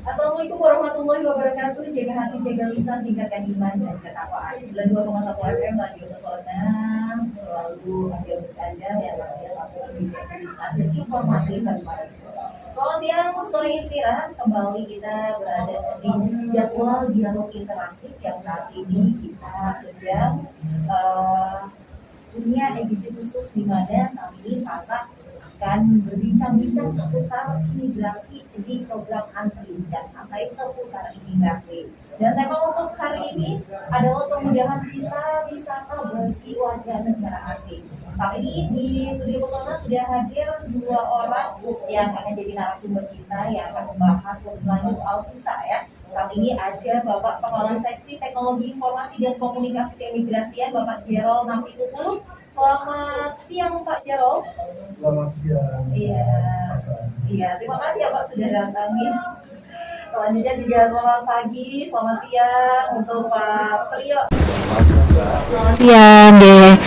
Assalamualaikum warahmatullahi wabarakatuh. Jaga hati, jaga lisan, tingkatkan iman dan ketakwaan. 92,1 FM Radio Pesona selalu hadir untuk Anda yang namanya satu menjaga lisan dan informasi daripada itu. Selamat siang, sore Inspira. Kembali kita berada di jadwal dialog interaktif yang saat ini kita sedang punya edisi khusus di mana saat ini Fasa akan berbincang-bincang seputar imigrasi di program antri dan sampai seputar imigrasi. Dan tema untuk hari ini adalah kemudahan visa wisata bagi warga negara asing. Saat ini di studio Pesona sudah hadir dua orang yang akan jadi narasumber kita yang akan membahas lebih lanjut soal visa ya. Saat ini ada Bapak Kepala Seksi Teknologi Informasi dan Komunikasi Keimigrasian Bapak Jerol Nampitupulu. Selamat siang Pak Jerol. Selamat siang. Iya. Iya, terima kasih ya Pak sudah datangin. Selanjutnya juga selamat pagi, selamat siang untuk Pak Priyo. Selamat siang deh.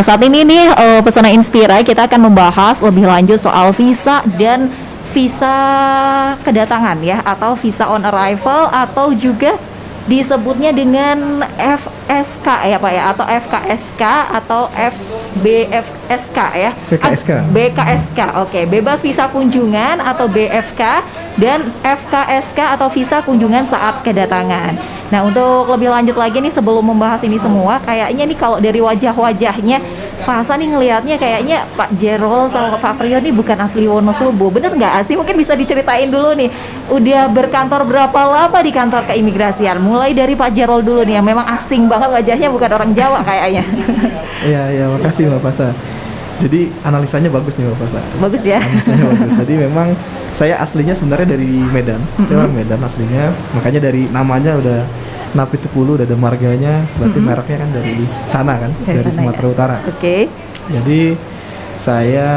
Saat ini nih Pesona Inspira kita akan membahas lebih lanjut soal visa dan visa kedatangan ya, atau visa on arrival, atau juga disebutnya dengan FSK ya Pak ya, atau FKSK atau FBFSK ya. BKSK. BKSK, oke, bebas visa kunjungan atau BFK, dan FKSK atau visa kunjungan saat kedatangan. Nah, untuk lebih lanjut lagi nih sebelum membahas ini semua, kayaknya nih kalau dari wajah-wajahnya Fasa nih ngelihatnya kayaknya Pak Jerol sama Pak Priyo nih bukan asli Wonosobo, bener nggak sih? Mungkin bisa diceritain dulu nih, udah berkantor berapa lama di kantor keimigrasian? Mulai dari Pak Jerol dulu nih, yang memang asing banget wajahnya, bukan orang Jawa kayaknya. Iya, makasih Mbak Fasa. Jadi analisanya bagus nih Mbak Fasa. Bagus ya? Analisanya bagus. Jadi memang saya aslinya sebenarnya dari Medan. Saya orang Medan aslinya, makanya dari namanya udah Nampitupulu, udah ada marganya, berarti mereknya kan dari sana kan, dari sana, Sumatera ya? Utara. Oke. Jadi saya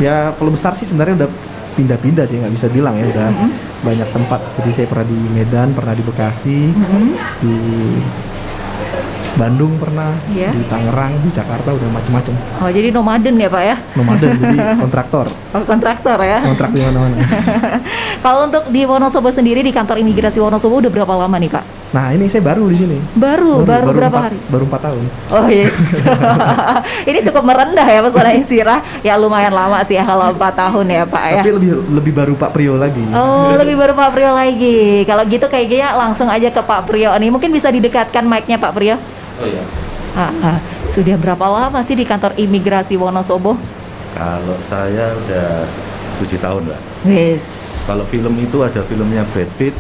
ya kalau besar sih sebenarnya udah pindah-pindah sih, nggak bisa bilang ya, udah banyak tempat. Jadi saya pernah di Medan, pernah di Bekasi, di Bandung pernah, Iya. di Tangerang, di Jakarta, udah macam-macam. Oh, jadi nomaden ya Pak ya? Nomaden, jadi kontraktor, Oh, kontraktor ya? kontrak di mana-mana. Kalau untuk di Wonosobo sendiri, di kantor imigrasi Wonosobo udah berapa lama nih Pak? Nah ini saya baru di sini. Baru berapa hari? Baru 4 tahun. Oh yes. Ini cukup merendah ya Pesona Inspira. Ya lumayan lama sih ya kalau 4 tahun ya Pak ya. Tapi lebih baru Pak Priyo lagi. Oh, lebih baru Pak Priyo lagi. Kalau gitu kayaknya langsung aja ke Pak Priyo nih. Mungkin bisa didekatkan mic-nya Pak Priyo. Oh iya. Sudah berapa lama sih di kantor imigrasi Wonosobo? Kalau saya udah 7 tahun lah. Yes. Kalau film itu ada filmnya Brad Pitt,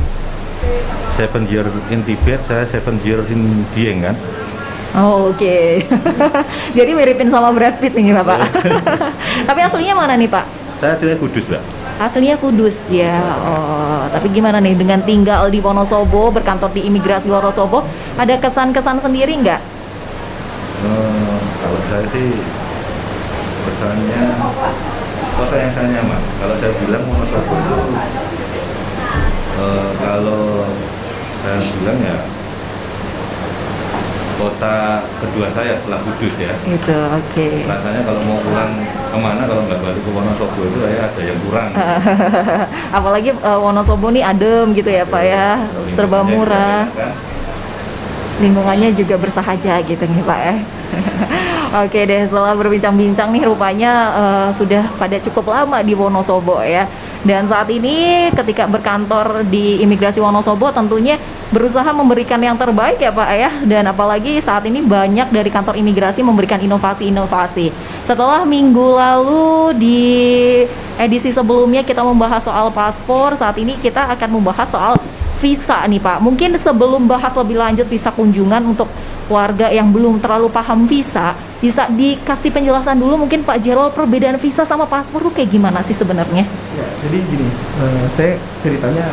7 Year in Tibet, saya 7 Year in Dieng kan. Oh, oke. Jadi miripin sama Brad Pitt nih Bapak. Tapi aslinya mana nih Pak? Saya aslinya Kudus lah. Aslinya Kudus ya. Oh, tapi gimana nih dengan tinggal di Wonosobo, berkantor di imigrasi Wonosobo, ada kesan-kesan sendiri nggak? Kalau saya sih kesannya kota yang saya nyaman. Kalau saya bilang Wonosobo itu kalau saya bilang ya kota kedua saya setelah Kudus ya. Itu oke. Rasanya kalau mau pulang kemana kalau nggak balik ke Wonosobo itu ya ada yang kurang. Apalagi Wonosobo nih adem gitu ya Pak ya, serba murah. Lingkungannya juga bersahaja gitu nih Pak ya. Oke deh, setelah berbincang-bincang nih rupanya sudah pada cukup lama di Wonosobo ya. Dan saat ini ketika berkantor di imigrasi Wonosobo tentunya berusaha memberikan yang terbaik ya Pak ya. Dan apalagi saat ini banyak dari kantor imigrasi memberikan inovasi-inovasi. Setelah minggu lalu di edisi sebelumnya kita membahas soal paspor, saat ini kita akan membahas soal visa nih Pak. Mungkin sebelum bahas lebih lanjut visa kunjungan untuk warga yang belum terlalu paham visa, bisa dikasih penjelasan dulu mungkin Pak Jerol, perbedaan visa sama paspor tuh kayak gimana sih sebenarnya? Ya, jadi gini, saya ceritanya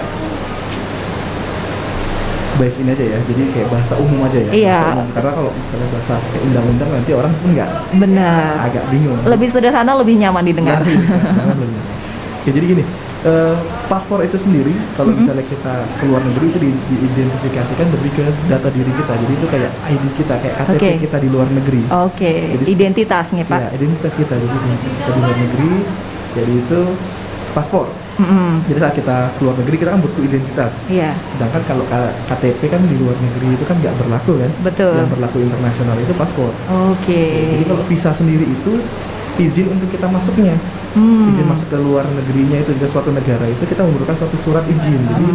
bahas ini aja ya, jadi kayak bahasa umum aja ya. Iya. Bahasa umum. Karena kalau misalnya bahasa kayak undang-undang nanti orang pun nggak Benar. agak bingung. Lebih sederhana, lebih nyaman didengar. Nah, jangan lebih nyaman. Ya, jadi gini, paspor itu sendiri kalau misalnya kita keluar negeri itu diidentifikasikan lebih ke data diri kita. Jadi itu kayak ID kita, kayak KTP Oke. kita di luar negeri. Oke, Jadi identitasnya Pak. Ya, identitas kita. Jadi identitas kita di luar negeri. Jadi itu paspor. Mm-mm. Jadi saat kita keluar negeri kita kan butuh identitas. Iya, Sedangkan kalau KTP kan di luar negeri itu kan nggak berlaku kan. betul. Yang berlaku internasional itu paspor. Oke. Jadi kalau visa sendiri itu izin untuk kita masuknya. Izin masuk ke luar negerinya itu ke suatu negara itu kita memerlukan suatu surat izin. Jadi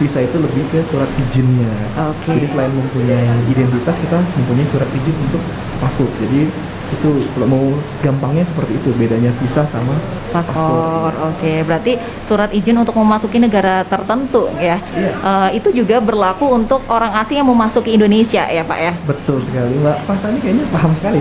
visa itu lebih ke surat izinnya. Oke. Jadi selain mempunyai identitas kita mempunyai surat izin untuk masuk. Jadi itu kalau mau gampangnya seperti itu bedanya visa sama Paspor, oke. Berarti surat izin untuk memasuki negara tertentu ya. Iya. Itu juga berlaku untuk orang asing yang mau masuk ke Indonesia ya Pak ya. Betul sekali, Mbak. Pasani kayaknya paham sekali.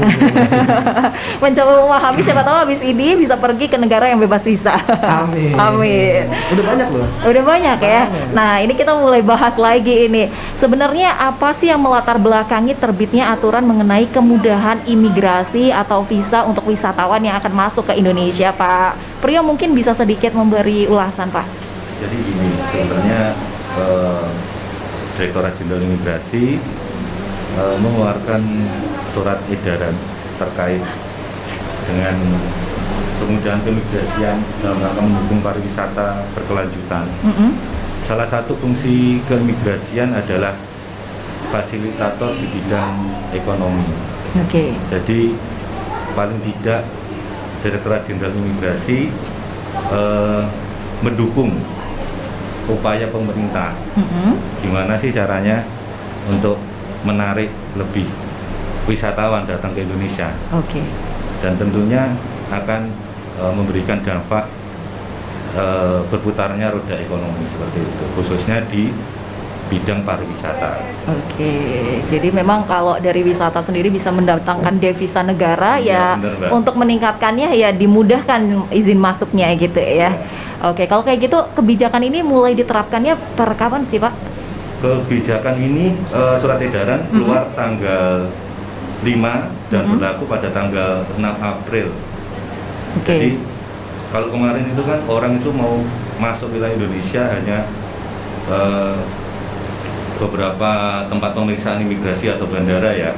Mencoba memahami, siapa tahu habis ini bisa pergi ke negara yang bebas visa. Amin. Amin. Udah banyak loh. Udah banyak ya. Banyak. Nah, ini kita mulai bahas lagi ini. Sebenarnya apa sih yang melatar belakangi terbitnya aturan mengenai kemudahan imigrasi atau visa untuk wisatawan yang akan masuk ke Indonesia, Pak Priyo? Mungkin bisa sedikit memberi ulasan, Pak. Jadi gini, sebenarnya Direktorat Jenderal Imigrasi mengeluarkan surat edaran terkait dengan kemudahan keimigrasian dalam rangka mendukung pariwisata berkelanjutan. Salah satu fungsi keimigrasian adalah fasilitator di bidang ekonomi. Oke. Jadi paling tidak Direktorat Jenderal Imigrasi mendukung upaya pemerintah. Gimana sih caranya untuk menarik lebih wisatawan datang ke Indonesia? Oke. Dan tentunya akan memberikan dampak berputarnya roda ekonomi seperti itu, khususnya di bidang pariwisata. Oke, jadi memang kalau dari wisata sendiri bisa mendatangkan devisa negara ya, bener, Mbak. untuk meningkatkannya ya dimudahkan izin masuknya gitu ya. Oke, kalau kayak gitu kebijakan ini mulai diterapkannya per kapan sih Pak? Kebijakan ini surat edaran keluar tanggal 5 dan berlaku pada tanggal 6 April. Oke. Jadi kalau kemarin itu kan orang itu mau masuk wilayah Indonesia hanya beberapa tempat pemeriksaan imigrasi atau bandara ya.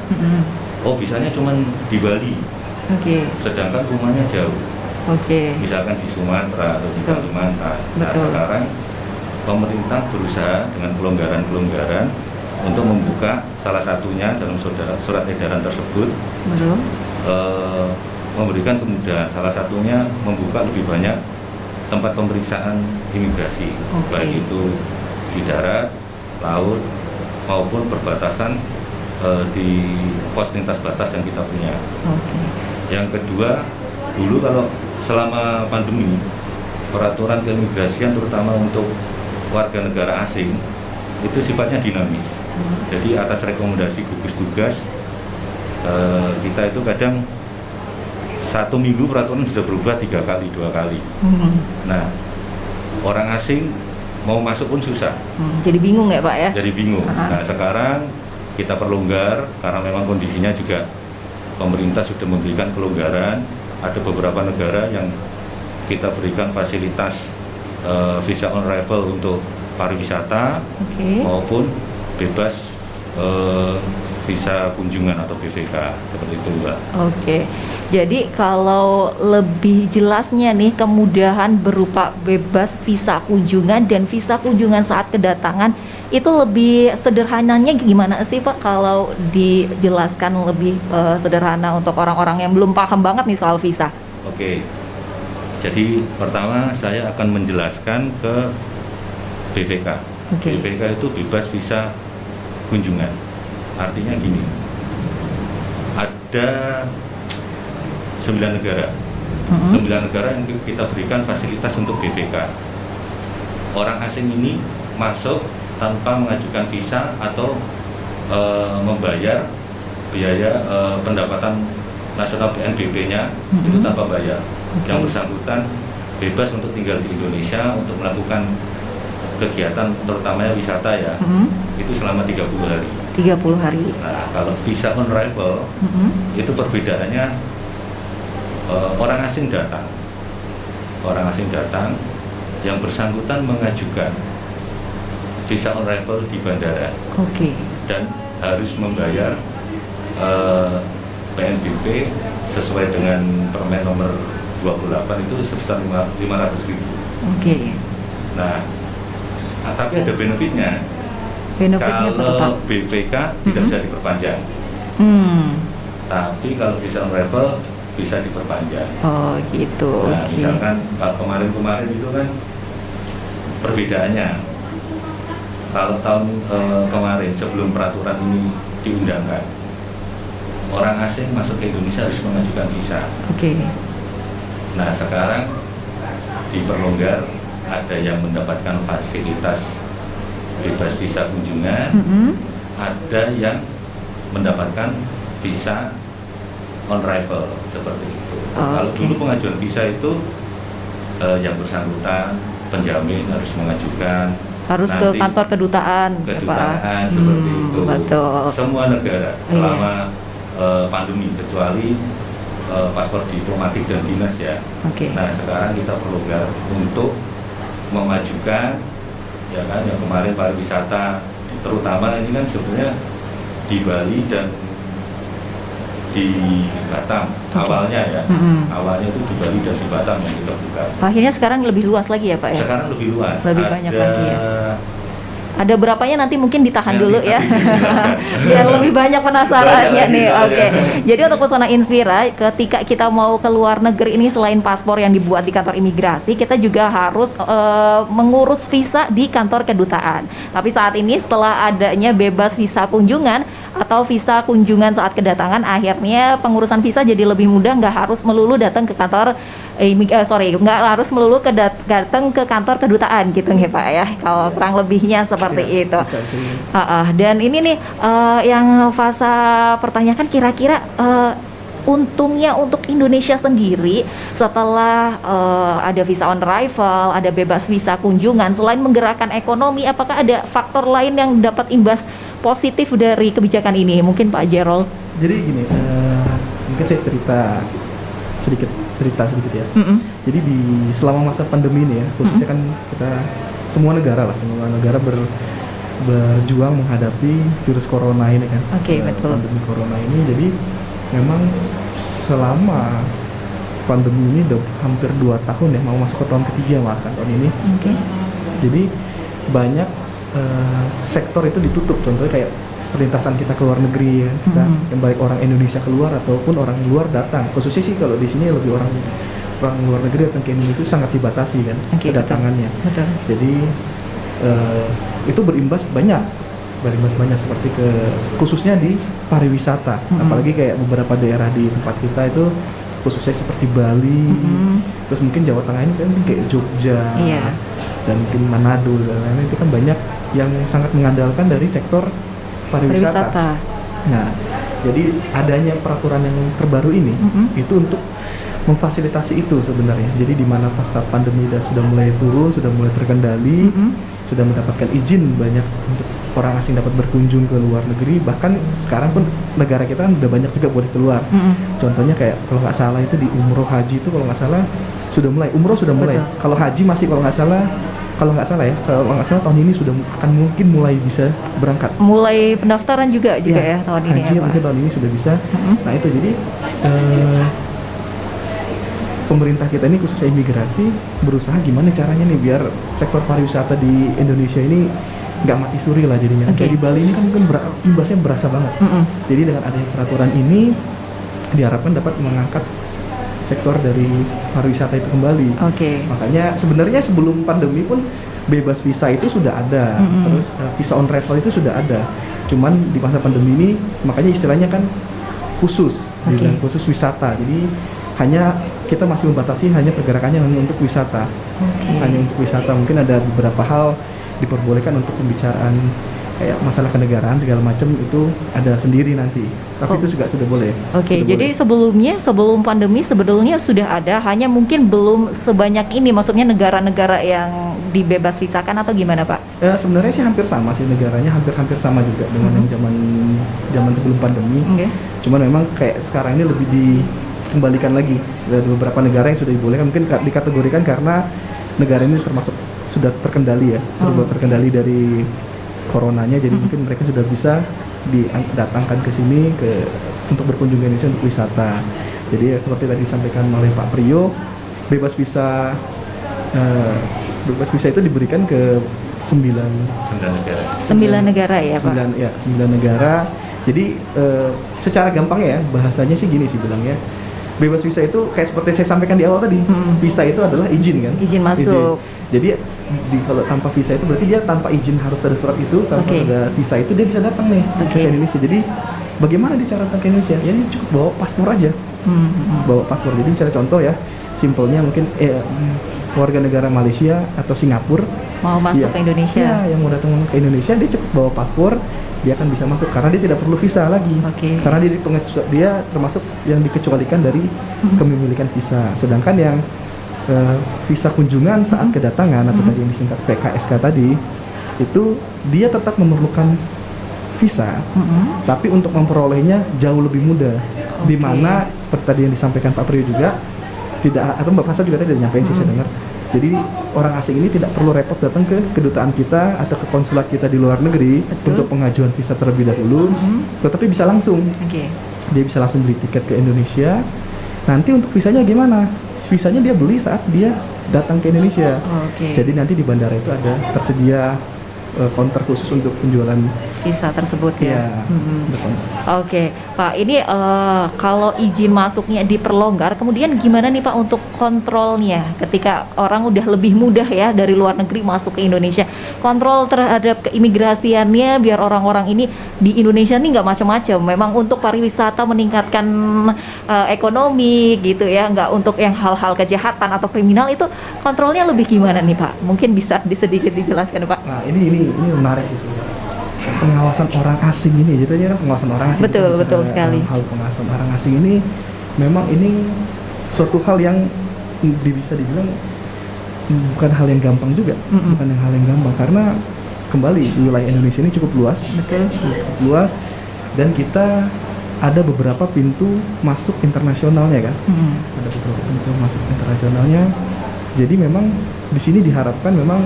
Oh, bisanya cuma di Bali. Oke. Sedangkan rumahnya jauh. Oke. Misalkan di Sumatera atau di Betul. Kalimantan. Nah, Betul. sekarang pemerintah berusaha dengan kelonggaran-kelonggaran untuk membuka salah satunya dalam surat edaran tersebut Betul. memberikan kemudahan. Salah satunya membuka lebih banyak tempat pemeriksaan imigrasi, Oke. baik itu di darat, laut maupun perbatasan di pos lintas batas yang kita punya. Oke. Yang kedua, dulu kalau selama pandemi peraturan keimigrasian terutama untuk warga negara asing itu sifatnya dinamis. Jadi atas rekomendasi gugus tugas kita itu kadang 1 minggu peraturan bisa berubah 3 kali, 2 kali. Nah, orang asing mau masuk pun susah. Jadi bingung ya Pak ya? Jadi bingung. Nah, sekarang kita perlonggar karena memang kondisinya juga pemerintah sudah memberikan kelonggaran. Ada beberapa negara yang kita berikan fasilitas visa on arrival untuk pariwisata maupun bebas visa kunjungan atau BVK seperti itu, Mbak. Oke. Jadi kalau lebih jelasnya nih, kemudahan berupa bebas visa kunjungan dan visa kunjungan saat kedatangan itu lebih sederhananya gimana sih Pak, kalau dijelaskan lebih sederhana untuk orang-orang yang belum paham banget nih soal visa? Oke. Jadi pertama saya akan menjelaskan ke BVK. Oke. BVK itu bebas visa kunjungan. Artinya gini, ada 9 negara. 9 negara yang kita berikan fasilitas untuk BVK. Orang asing ini masuk tanpa mengajukan visa atau membayar biaya pendapatan nasional PNBP-nya itu tanpa bayar. Yang bersangkutan bebas untuk tinggal di Indonesia untuk melakukan kegiatan terutamanya wisata ya, itu selama 30 hari. 30 hari. Nah, kalau visa on arrival itu perbedaannya orang asing datang, yang bersangkutan mengajukan visa on arrival di bandara. Oke. Dan harus membayar PNBP sesuai dengan Permen nomor 28 itu sebesar 500.000. Oke. Nah, tapi ada benefitnya. Benefitnya apa tuh, Pak? Kalau BPK tidak bisa diperpanjang, tapi kalau visa on arrival bisa diperpanjang. Oh gitu. Nah, Oke. misalkan kalau kemarin itu kan perbedaannya. Kalau tahun kemarin sebelum peraturan ini diundangkan, orang asing masuk ke Indonesia harus mengajukan visa. Oke. Nah, sekarang diperlonggar, ada yang mendapatkan fasilitas bebas visa kunjungan, ada yang mendapatkan visa on arrival seperti itu. Kalau dulu pengajuan visa itu yang bersangkutan penjamin harus mengajukan, Harus ke nanti kantor kedutaan, kedutaan seperti itu. Betul. Semua negara selama pandemi, kecuali paspor diplomatik dan dinas ya. Oke. Nah, sekarang kita perlonggar untuk memajukan, ya kan, yang kemarin pariwisata, terutama ini kan sebenarnya di Bali dan di Batam awalnya ya. Awalnya itu di Bali dan di Batam yang kita buka. Akhirnya sekarang lebih luas lagi ya, Pak ya? Sekarang lebih luas. Lebih banyak lagi ya. Ada berapanya nanti mungkin ditahan dulu ya, biar lebih banyak penasarannya nih. Oke. Jadi untuk pesona Inspira, ketika kita mau ke luar negeri ini, selain paspor yang dibuat di kantor imigrasi, kita juga harus mengurus visa di kantor kedutaan. Tapi saat ini setelah adanya bebas visa kunjungan atau visa kunjungan saat kedatangan, akhirnya pengurusan visa jadi lebih mudah, nggak harus melulu datang ke kantor nggak harus melulu datang ke kantor kedutaan gitu nih Pak ya, kalau kurang lebihnya seperti Ya, itu. bisa. Dan ini nih yang Fasa pertanyakan, kira-kira untungnya untuk Indonesia sendiri setelah ada visa on arrival, ada bebas visa kunjungan, selain menggerakkan ekonomi, apakah ada faktor lain yang dapat imbas positif dari kebijakan ini? Mungkin Pak Jerol. Jadi gini, mungkin saya cerita sedikit ya. Jadi selama masa pandemi ini ya, khususnya kan kita semua negara berjuang menghadapi virus corona ini kan. Oke, betul. Pandemi corona ini, jadi memang selama pandemi ini udah hampir 2 tahun ya, mau masuk ke tahun ketiga bahkan tahun ini. Oke. Jadi banyak sektor itu ditutup, contohnya kayak perlintasan kita ke luar negeri ya, kita yang baik orang Indonesia keluar ataupun orang luar datang. Khususnya sih kalau di sini lebih orang luar negeri datang ke Indonesia sangat dibatasi kan kedatangannya. Betul. Jadi itu berimbas banyak seperti khususnya di pariwisata. Apalagi kayak beberapa daerah di tempat kita itu khususnya seperti Bali, terus mungkin Jawa Tengah ini kan kayak Jogja, dan mungkin Manado dan lain-lain, itu kan banyak yang sangat mengandalkan dari sektor pariwisata. Nah, jadi adanya peraturan yang terbaru ini itu untuk memfasilitasi itu sebenarnya. Jadi di mana pas saat pandemi sudah mulai turun, sudah mulai terkendali, sudah mendapatkan izin banyak untuk orang asing dapat berkunjung ke luar negeri. Bahkan sekarang pun negara kita kan udah banyak juga boleh keluar. Contohnya kayak kalau nggak salah itu di umroh haji itu kalau nggak salah sudah mulai, umroh sudah mulai. Kalau haji masih kalau nggak salah tahun ini sudah akan mungkin mulai bisa berangkat. Mulai pendaftaran juga ya tahun ini haji ya, Pak. mungkin tahun ini sudah bisa. Nah itu jadi pemerintah kita ini khususnya imigrasi berusaha gimana caranya nih biar sektor pariwisata di Indonesia ini nggak mati suri lah jadinya. Jadi Bali ini kan mungkin imbasnya berasa banget. Jadi dengan adanya peraturan ini diharapkan dapat mengangkat sektor dari pariwisata itu kembali. Makanya sebenarnya sebelum pandemi pun bebas visa itu sudah ada, terus visa on arrival itu sudah ada. Cuman di masa pandemi ini makanya istilahnya kan khusus, dibilang khusus wisata. Jadi hanya kita masih membatasi hanya pergerakannya hanya untuk wisata, hanya untuk wisata. Mungkin ada beberapa hal diperbolehkan untuk pembicaraan kayak masalah kenegaraan segala macam itu ada sendiri nanti, tapi itu juga sudah boleh. Jadi sebelum pandemi sebetulnya sudah ada, hanya mungkin belum sebanyak ini, maksudnya negara-negara yang dibebas visakan atau gimana Pak? Ya sebenarnya sih hampir sama sih, negaranya hampir sama juga dengan yang zaman sebelum pandemi. Cuman memang kayak sekarang ini lebih dikembalikan lagi. Ada beberapa negara yang sudah dibolehkan, mungkin dikategorikan karena negara ini termasuk sudah terkendali ya, sudah terkendali dari coronanya, jadi mungkin mereka sudah bisa didatangkan ke sini untuk berkunjung ke Indonesia untuk wisata. Jadi seperti tadi disampaikan oleh Pak Priyo, bebas visa bebas visa itu diberikan ke 9 9 negara. 9 negara ya Pak? 9 negara. Jadi secara gampangnya ya bahasanya sih gini sih bilangnya, bebas visa itu kayak seperti saya sampaikan di awal tadi, visa itu adalah izin kan? Izin masuk. Jadi kalau tanpa visa itu berarti dia tanpa izin harus ada surat itu, tanpa ada visa itu dia bisa datang nih ke Indonesia. Jadi bagaimana dia cara datang ke Indonesia? Ya dia cukup bawa paspor aja, bawa paspor. Jadi misalnya contoh ya, simpelnya mungkin warga negara Malaysia atau Singapura mau masuk ke Indonesia. Ya, yang mau datang ke Indonesia dia cukup bawa paspor, dia akan bisa masuk karena dia tidak perlu visa lagi. Karena dia termasuk yang dikecualikan dari kepemilikan visa. Sedangkan yang visa kunjungan saat kedatangan atau tadi yang disingkat PKSK tadi, itu dia tetap memerlukan visa, tapi untuk memperolehnya jauh lebih mudah. Di mana seperti tadi yang disampaikan Pak Priyo juga, tidak, atau Mbak Fasa juga tadi udah nyampein sih saya dengar. Jadi orang asing ini tidak perlu repot datang ke kedutaan kita atau ke konsulat kita di luar negeri untuk pengajuan visa terlebih dahulu, tetapi bisa langsung. Dia bisa langsung beli tiket ke Indonesia. Nanti untuk visanya gimana? Visanya dia beli saat dia datang ke Indonesia. Jadi nanti di bandara itu ada tersedia counter khusus untuk penjualan visa tersebut ya. Oke, Pak, ini kalau izin masuknya diperlonggar, kemudian gimana nih Pak untuk kontrolnya ketika orang udah lebih mudah ya dari luar negeri masuk ke Indonesia, kontrol terhadap keimigrasiannya biar orang-orang ini di Indonesia nih nggak macam-macam, memang untuk pariwisata meningkatkan ekonomi gitu ya, nggak untuk yang hal-hal kejahatan atau kriminal, itu kontrolnya lebih gimana nih Pak? Mungkin bisa sedikit dijelaskan Pak. Nah ini menarik gitu. Pengawasan orang asing ini, gitu aja kan pengawasan orang asing. Betul sekali. Hal pengawasan orang asing ini memang ini suatu hal yang bisa dibilang bukan hal yang gampang juga, bukan hal yang gampang karena kembali wilayah Indonesia ini cukup luas, cukup luas, dan kita ada beberapa pintu masuk internasionalnya kan, ada beberapa pintu masuk internasionalnya. Jadi memang di sini diharapkan memang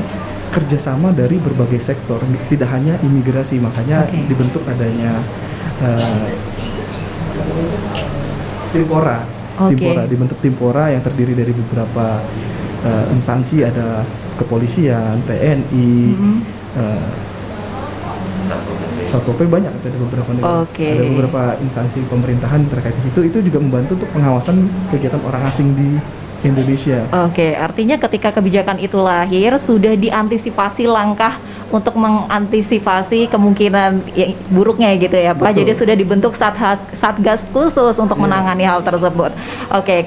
kerjasama dari berbagai sektor, tidak hanya imigrasi, makanya dibentuk adanya Timpora, dibentuk Timpora yang terdiri dari beberapa instansi, ada kepolisian, TNI, Satpol PP, banyak, ada beberapa negara, ada beberapa instansi pemerintahan terkait itu juga membantu untuk pengawasan kegiatan orang asing di Indonesia. Artinya ketika kebijakan itu lahir sudah diantisipasi langkah untuk mengantisipasi kemungkinan buruknya gitu ya Pak. Jadi sudah dibentuk satgas khusus untuk menangani hal tersebut.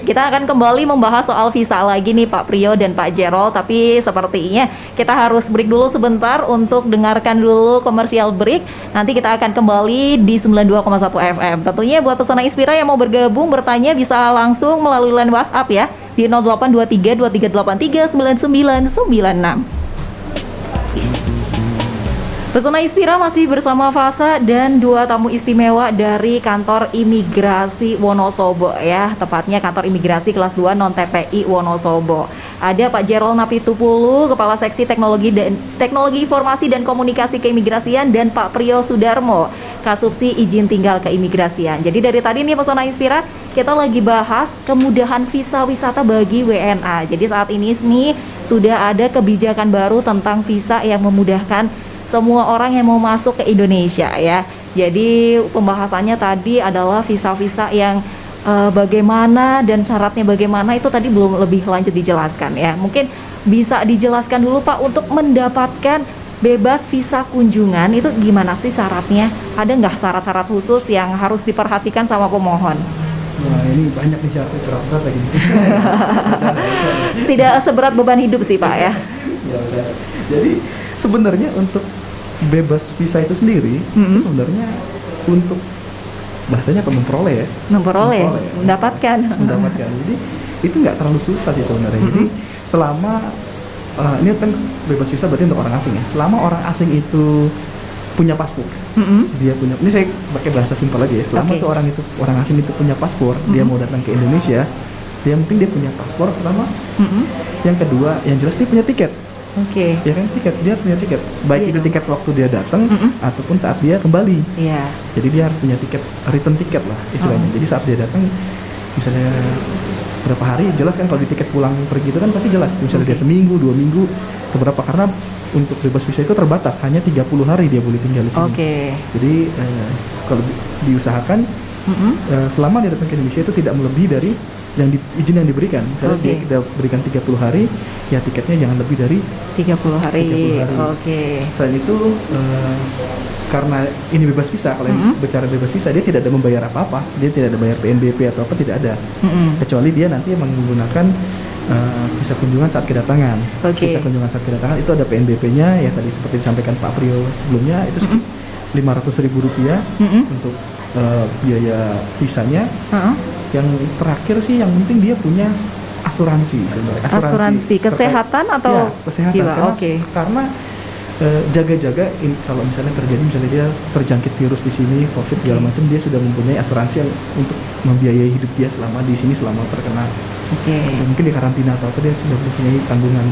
Kita akan kembali membahas soal visa lagi nih Pak Priyo dan Pak Jerol, tapi sepertinya kita harus break dulu sebentar untuk dengarkan dulu komersial break. Nanti kita akan kembali di 92,1 FM. Tentunya buat Pesona Inspira yang mau bergabung bertanya bisa langsung melalui line WhatsApp ya di 0823 2383 9996. Pesona Inspira masih bersama Fasa dan dua tamu istimewa dari kantor imigrasi Wonosobo ya, tepatnya kantor imigrasi kelas 2 non TPI Wonosobo. Ada Pak Jerol Napitupulu, Kepala Seksi Teknologi Informasi dan Komunikasi Keimigrasian, dan Pak Priyo Sudarmo, Kasubsi Izin Tinggal Keimigrasian. Jadi dari tadi nih Pesona Inspira kita lagi bahas kemudahan visa wisata bagi WNA. Jadi saat ini nih sudah ada kebijakan baru tentang visa yang memudahkan semua orang yang mau masuk ke Indonesia ya. Jadi pembahasannya tadi adalah visa-visa yang bagaimana dan syaratnya bagaimana, itu tadi belum lebih lanjut dijelaskan ya. Mungkin bisa dijelaskan dulu Pak, untuk mendapatkan bebas visa kunjungan itu gimana sih syaratnya? Ada nggak syarat-syarat khusus yang harus diperhatikan sama pemohon? Wah, ini banyak nih syaratnya, berat-berat lagi. Tidak seberat beban hidup sih Pak ya. Jadi sebenarnya untuk bebas visa itu sendiri itu sebenarnya untuk bahasanya apa, memperoleh ya, mendapatkan. Jadi itu nggak terlalu susah sih sebenarnya. Jadi selama ini kan bebas visa berarti untuk orang asing ya, selama orang asing itu punya paspor, dia punya, ini saya pakai bahasa simpel lagi ya, selama tuh orang asing itu punya paspor, dia mau datang ke Indonesia, yang penting dia punya paspor pertama, yang kedua yang jelas dia punya tiket. Ya kan, dia harus punya tiket, baik itu tiket waktu dia datang ataupun saat dia kembali. Jadi dia harus punya tiket, return tiket lah istilahnya. Jadi saat dia datang, misalnya berapa hari, jelas kan kalau di tiket pulang pergi itu kan pasti jelas, misalnya dia seminggu, 2 minggu, atau berapa, karena untuk bebas visa itu terbatas, hanya 30 hari dia boleh tinggal di sini. Jadi kalau diusahakan selama dia datang ke Indonesia itu tidak melebihi dari izin yang diberikan. Kalau dia kita berikan 30 hari, ya tiketnya jangan lebih dari 30 hari. Selain itu karena ini bebas visa, kalau yang bicara bebas visa, dia tidak ada membayar apa-apa, dia tidak ada bayar PNBP atau apa, tidak ada, kecuali dia nanti menggunakan visa kunjungan saat kedatangan. Visa kunjungan saat kedatangan itu ada PNBP-nya, ya tadi seperti disampaikan Pak Priyo sebelumnya, itu Rp500.000 untuk biaya visanya. Yang terakhir sih, yang penting dia punya asuransi sebenarnya. Asuransi kesehatan atau kesehatan jiwa? Karena jaga-jaga kalau misalnya terjadi, misalnya dia terjangkit virus di sini, COVID segala macam, dia sudah mempunyai asuransi yang untuk membiayai hidup dia selama di sini, selama terkena mungkin di karantina atau apa, dia sudah mempunyai tanggungan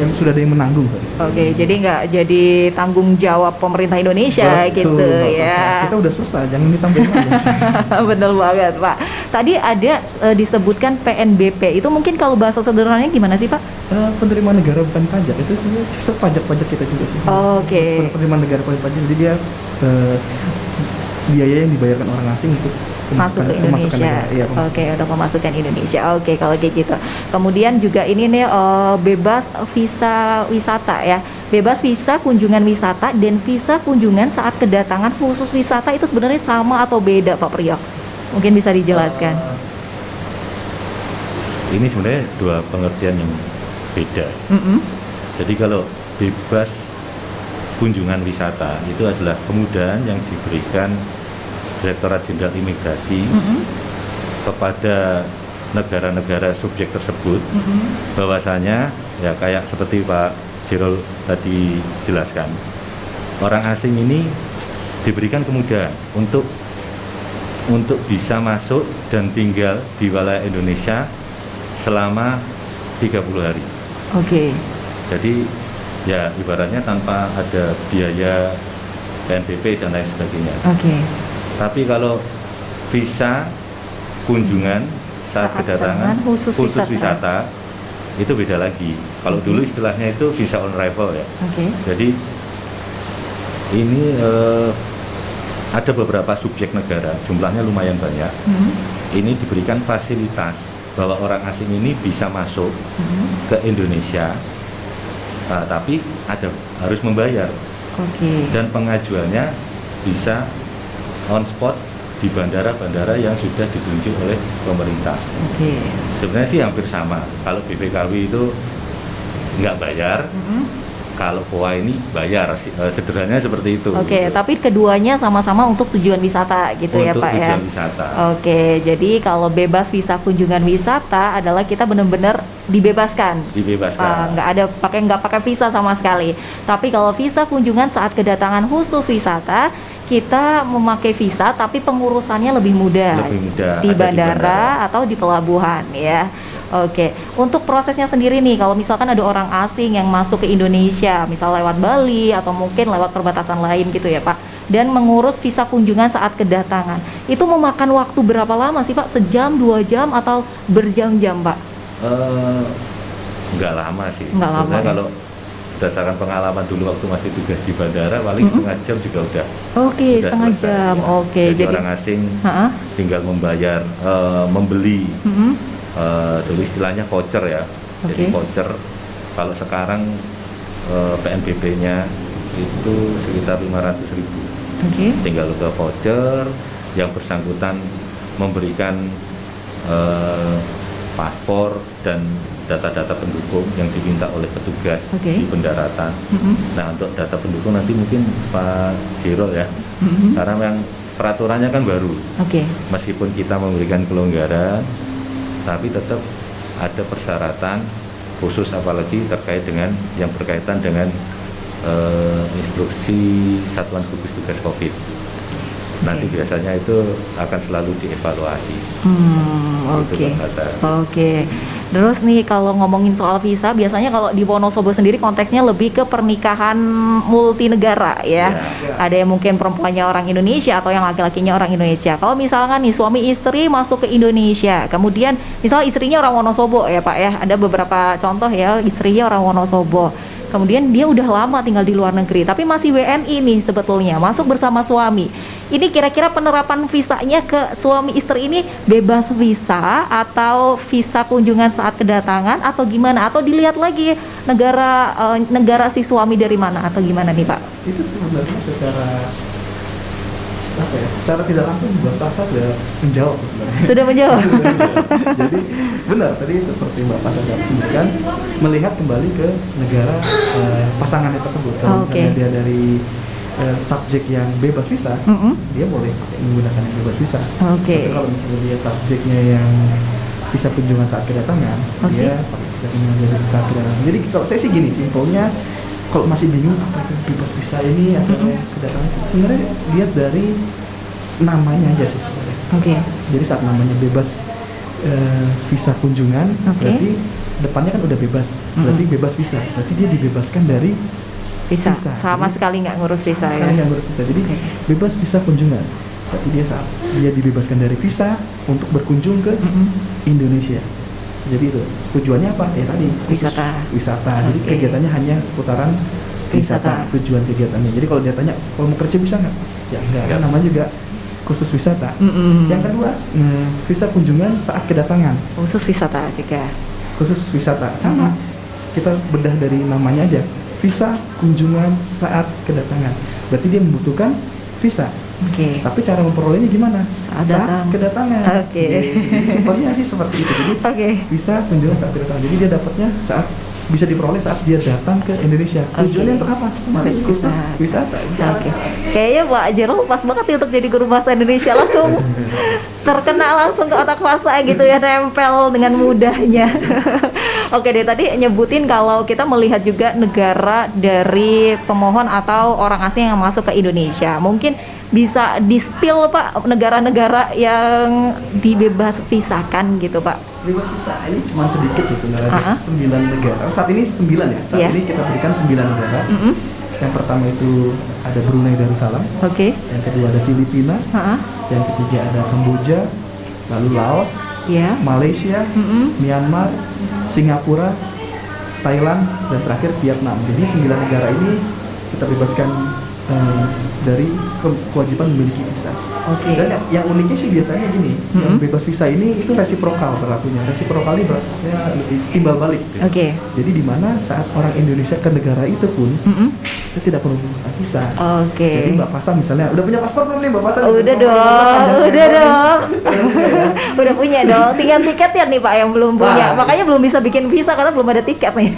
yang sudah ada yang menanggung. Jadi nggak jadi tanggung jawab pemerintah Indonesia. Betul, gitu ya. Kita udah susah, jangan ditambahin lagi. Betul banget Pak. Tadi ada disebutkan PNBP, itu mungkin kalau bahasa sederhananya gimana sih Pak? Penerimaan negara bukan pajak, itu sebenarnya pajak kita juga sih. Penerimaan negara bukan pajak, jadi dia biaya yang dibayarkan orang asing untuk masuk ke Indonesia. Untuk pemasukan Indonesia. Kalau kayak gitu. Kemudian juga ini nih bebas visa wisata ya. Bebas visa kunjungan wisata dan visa kunjungan saat kedatangan khusus wisata itu sebenarnya sama atau beda Pak Priyo? Mungkin bisa dijelaskan. Ini sebenarnya dua pengertian yang beda. Jadi kalau bebas kunjungan wisata itu adalah kemudahan yang diberikan Direktorat Jenderal Imigrasi kepada negara-negara subjek tersebut, bahwasanya ya kayak seperti Pak Jirol tadi jelaskan, orang asing ini diberikan kemudahan untuk bisa masuk dan tinggal di wilayah Indonesia selama 30 hari. Jadi ya ibaratnya tanpa ada biaya PNBP dan lain sebagainya. Tapi kalau visa kunjungan saat kedatangan khusus wisata itu beda lagi. Kalau dulu istilahnya itu visa on arrival ya. Jadi ini ada beberapa subjek negara, jumlahnya lumayan banyak. Ini diberikan fasilitas bahwa orang asing ini bisa masuk ke Indonesia, tapi harus membayar. Dan pengajuannya bisa on spot di bandara-bandara yang sudah ditunjuk oleh pemerintah. Sebenarnya sih hampir sama. Kalau BPKW itu nggak bayar, kalau POA ini bayar. Sederhananya seperti itu. Tapi keduanya sama-sama untuk tujuan wisata gitu ya Pak ya. Untuk tujuan wisata. Jadi kalau bebas visa kunjungan wisata adalah kita benar-benar dibebaskan. Nggak pakai visa sama sekali. Tapi kalau visa kunjungan saat kedatangan khusus wisata, kita memakai visa tapi pengurusannya lebih mudah di bandara atau di pelabuhan ya. Untuk prosesnya sendiri nih, kalau misalkan ada orang asing yang masuk ke Indonesia, misal lewat Bali atau mungkin lewat perbatasan lain gitu ya Pak, dan mengurus visa kunjungan saat kedatangan, itu memakan waktu berapa lama sih Pak? Sejam, 2 jam atau berjam-jam Pak? Nggak lama sih. Nggak lama ya? Kalau berdasarkan pengalaman dulu waktu masih tugas di bandara, paling setengah jam juga udah. Setengah jam. Jadi orang asing tinggal membayar, membeli, dulu istilahnya voucher ya. Jadi voucher, kalau sekarang PNBP-nya itu sekitar 500.000. Tinggal ke voucher, yang bersangkutan memberikan paspor dan data-data pendukung yang diminta oleh petugas di pendaratan. Nah, untuk data pendukung nanti mungkin Pak Jirol ya, karena memang peraturannya kan baru. Meskipun kita memberikan kelonggaran, tapi tetap ada persyaratan khusus, apalagi terkait dengan yang berkaitan dengan instruksi Satuan Gugus Tugas COVID. Nanti biasanya itu akan selalu dievaluasi. Terus nih kalau ngomongin soal visa, biasanya kalau di Wonosobo sendiri konteksnya lebih ke pernikahan multinegara ya. Ada yang mungkin perempuannya orang Indonesia atau yang laki-lakinya orang Indonesia. Kalau misalkan nih suami istri masuk ke Indonesia, kemudian misal istrinya orang Wonosobo ya Pak ya, ada beberapa contoh ya istrinya orang Wonosobo. Kemudian dia udah lama tinggal di luar negeri, tapi masih WNI nih sebetulnya, masuk bersama suami. Ini kira-kira penerapan visanya ke suami istri ini bebas visa atau visa kunjungan saat kedatangan atau gimana? Atau dilihat lagi negara si suami dari mana atau gimana nih Pak? Itu sebenarnya secara tidak langsung Mbak Pasha sudah menjawab sebenarnya. Sudah menjawab. Jadi benar tadi seperti Mbak Pasha sebutkan, melihat kembali ke negara pasangannya tersebut. Kalau misalnya dia dari subjek yang bebas visa, dia boleh menggunakan yang bebas visa. Tapi kalau misalnya dia subjeknya yang visa kunjungan saat kedatangan, dia pakai visa kunjungan saat kedatangan. Jadi kalau saya sih gini, simpelnya kalau masih bingung apa itu bebas visa ini atau kedatangan, sebenarnya lihat dari namanya aja sih sebenarnya. Jadi saat namanya bebas visa kunjungan, berarti depannya kan udah bebas, berarti bebas visa, berarti dia dibebaskan dari visa. Sama sekali nggak ngurus visa ya. Nggak ngurus visa, jadi bebas visa kunjungan, berarti dia dibebaskan dari visa untuk berkunjung ke Indonesia. Jadi itu tujuannya apa? Ya tadi wisata. Jadi kegiatannya hanya seputaran wisata. Tujuan kegiatannya. Jadi kalau dia tanya, kalau mau kerja bisa nggak? Ya enggak, kan namanya juga khusus wisata. Yang kedua, visa kunjungan saat kedatangan. Khusus wisata juga. Khusus wisata sama. Kita bedah dari namanya aja. Visa kunjungan saat kedatangan. Berarti dia membutuhkan visa. Tapi cara memperolehnya gimana? Saat kedatangan. Jadi simpelnya sih seperti itu. Jadi visa kunjungan saat kedatangan. Jadi dia dapatnya saat bisa diperoleh saat dia datang ke Indonesia. Tujuannya untuk apa? Khusus wisata. Kayaknya Pak Jero pas banget nih untuk jadi guru bahasa Indonesia, langsung terkena langsung ke otak Pasha gitu ya, nempel dengan mudahnya. Oke deh, tadi nyebutin kalau kita melihat juga negara dari pemohon atau orang asing yang masuk ke Indonesia. Mungkin bisa di-spill Pak negara-negara yang dibebas visakan gitu Pak. Bebas visa ini cuma sedikit sih sebenarnya. 9 negara. Saat ini 9 ya. Saat ini kita berikan 9 negara. Yang pertama itu ada Brunei Darussalam. Yang kedua ada Filipina. Yang ketiga ada Kamboja, lalu Laos, Malaysia, Myanmar, Singapura, Thailand, dan terakhir Vietnam. Jadi 9 negara ini kita bebaskan dari kewajiban memiliki visa. Dan yang uniknya sih biasanya gini, yang bebas visa ini itu resiprokal berlakunya. Resiprokal ini berarti timbal balik. Jadi di mana saat orang Indonesia ke negara itu pun itu tidak perlu menggunakan visa. Jadi Mbak Pasha misalnya udah punya paspor belum nih Mbak Pasha? Udah dong. Udah punya dong. Tinggal tiket ya nih Pak yang belum punya. Makanya belum bisa bikin visa karena belum ada tiket nih.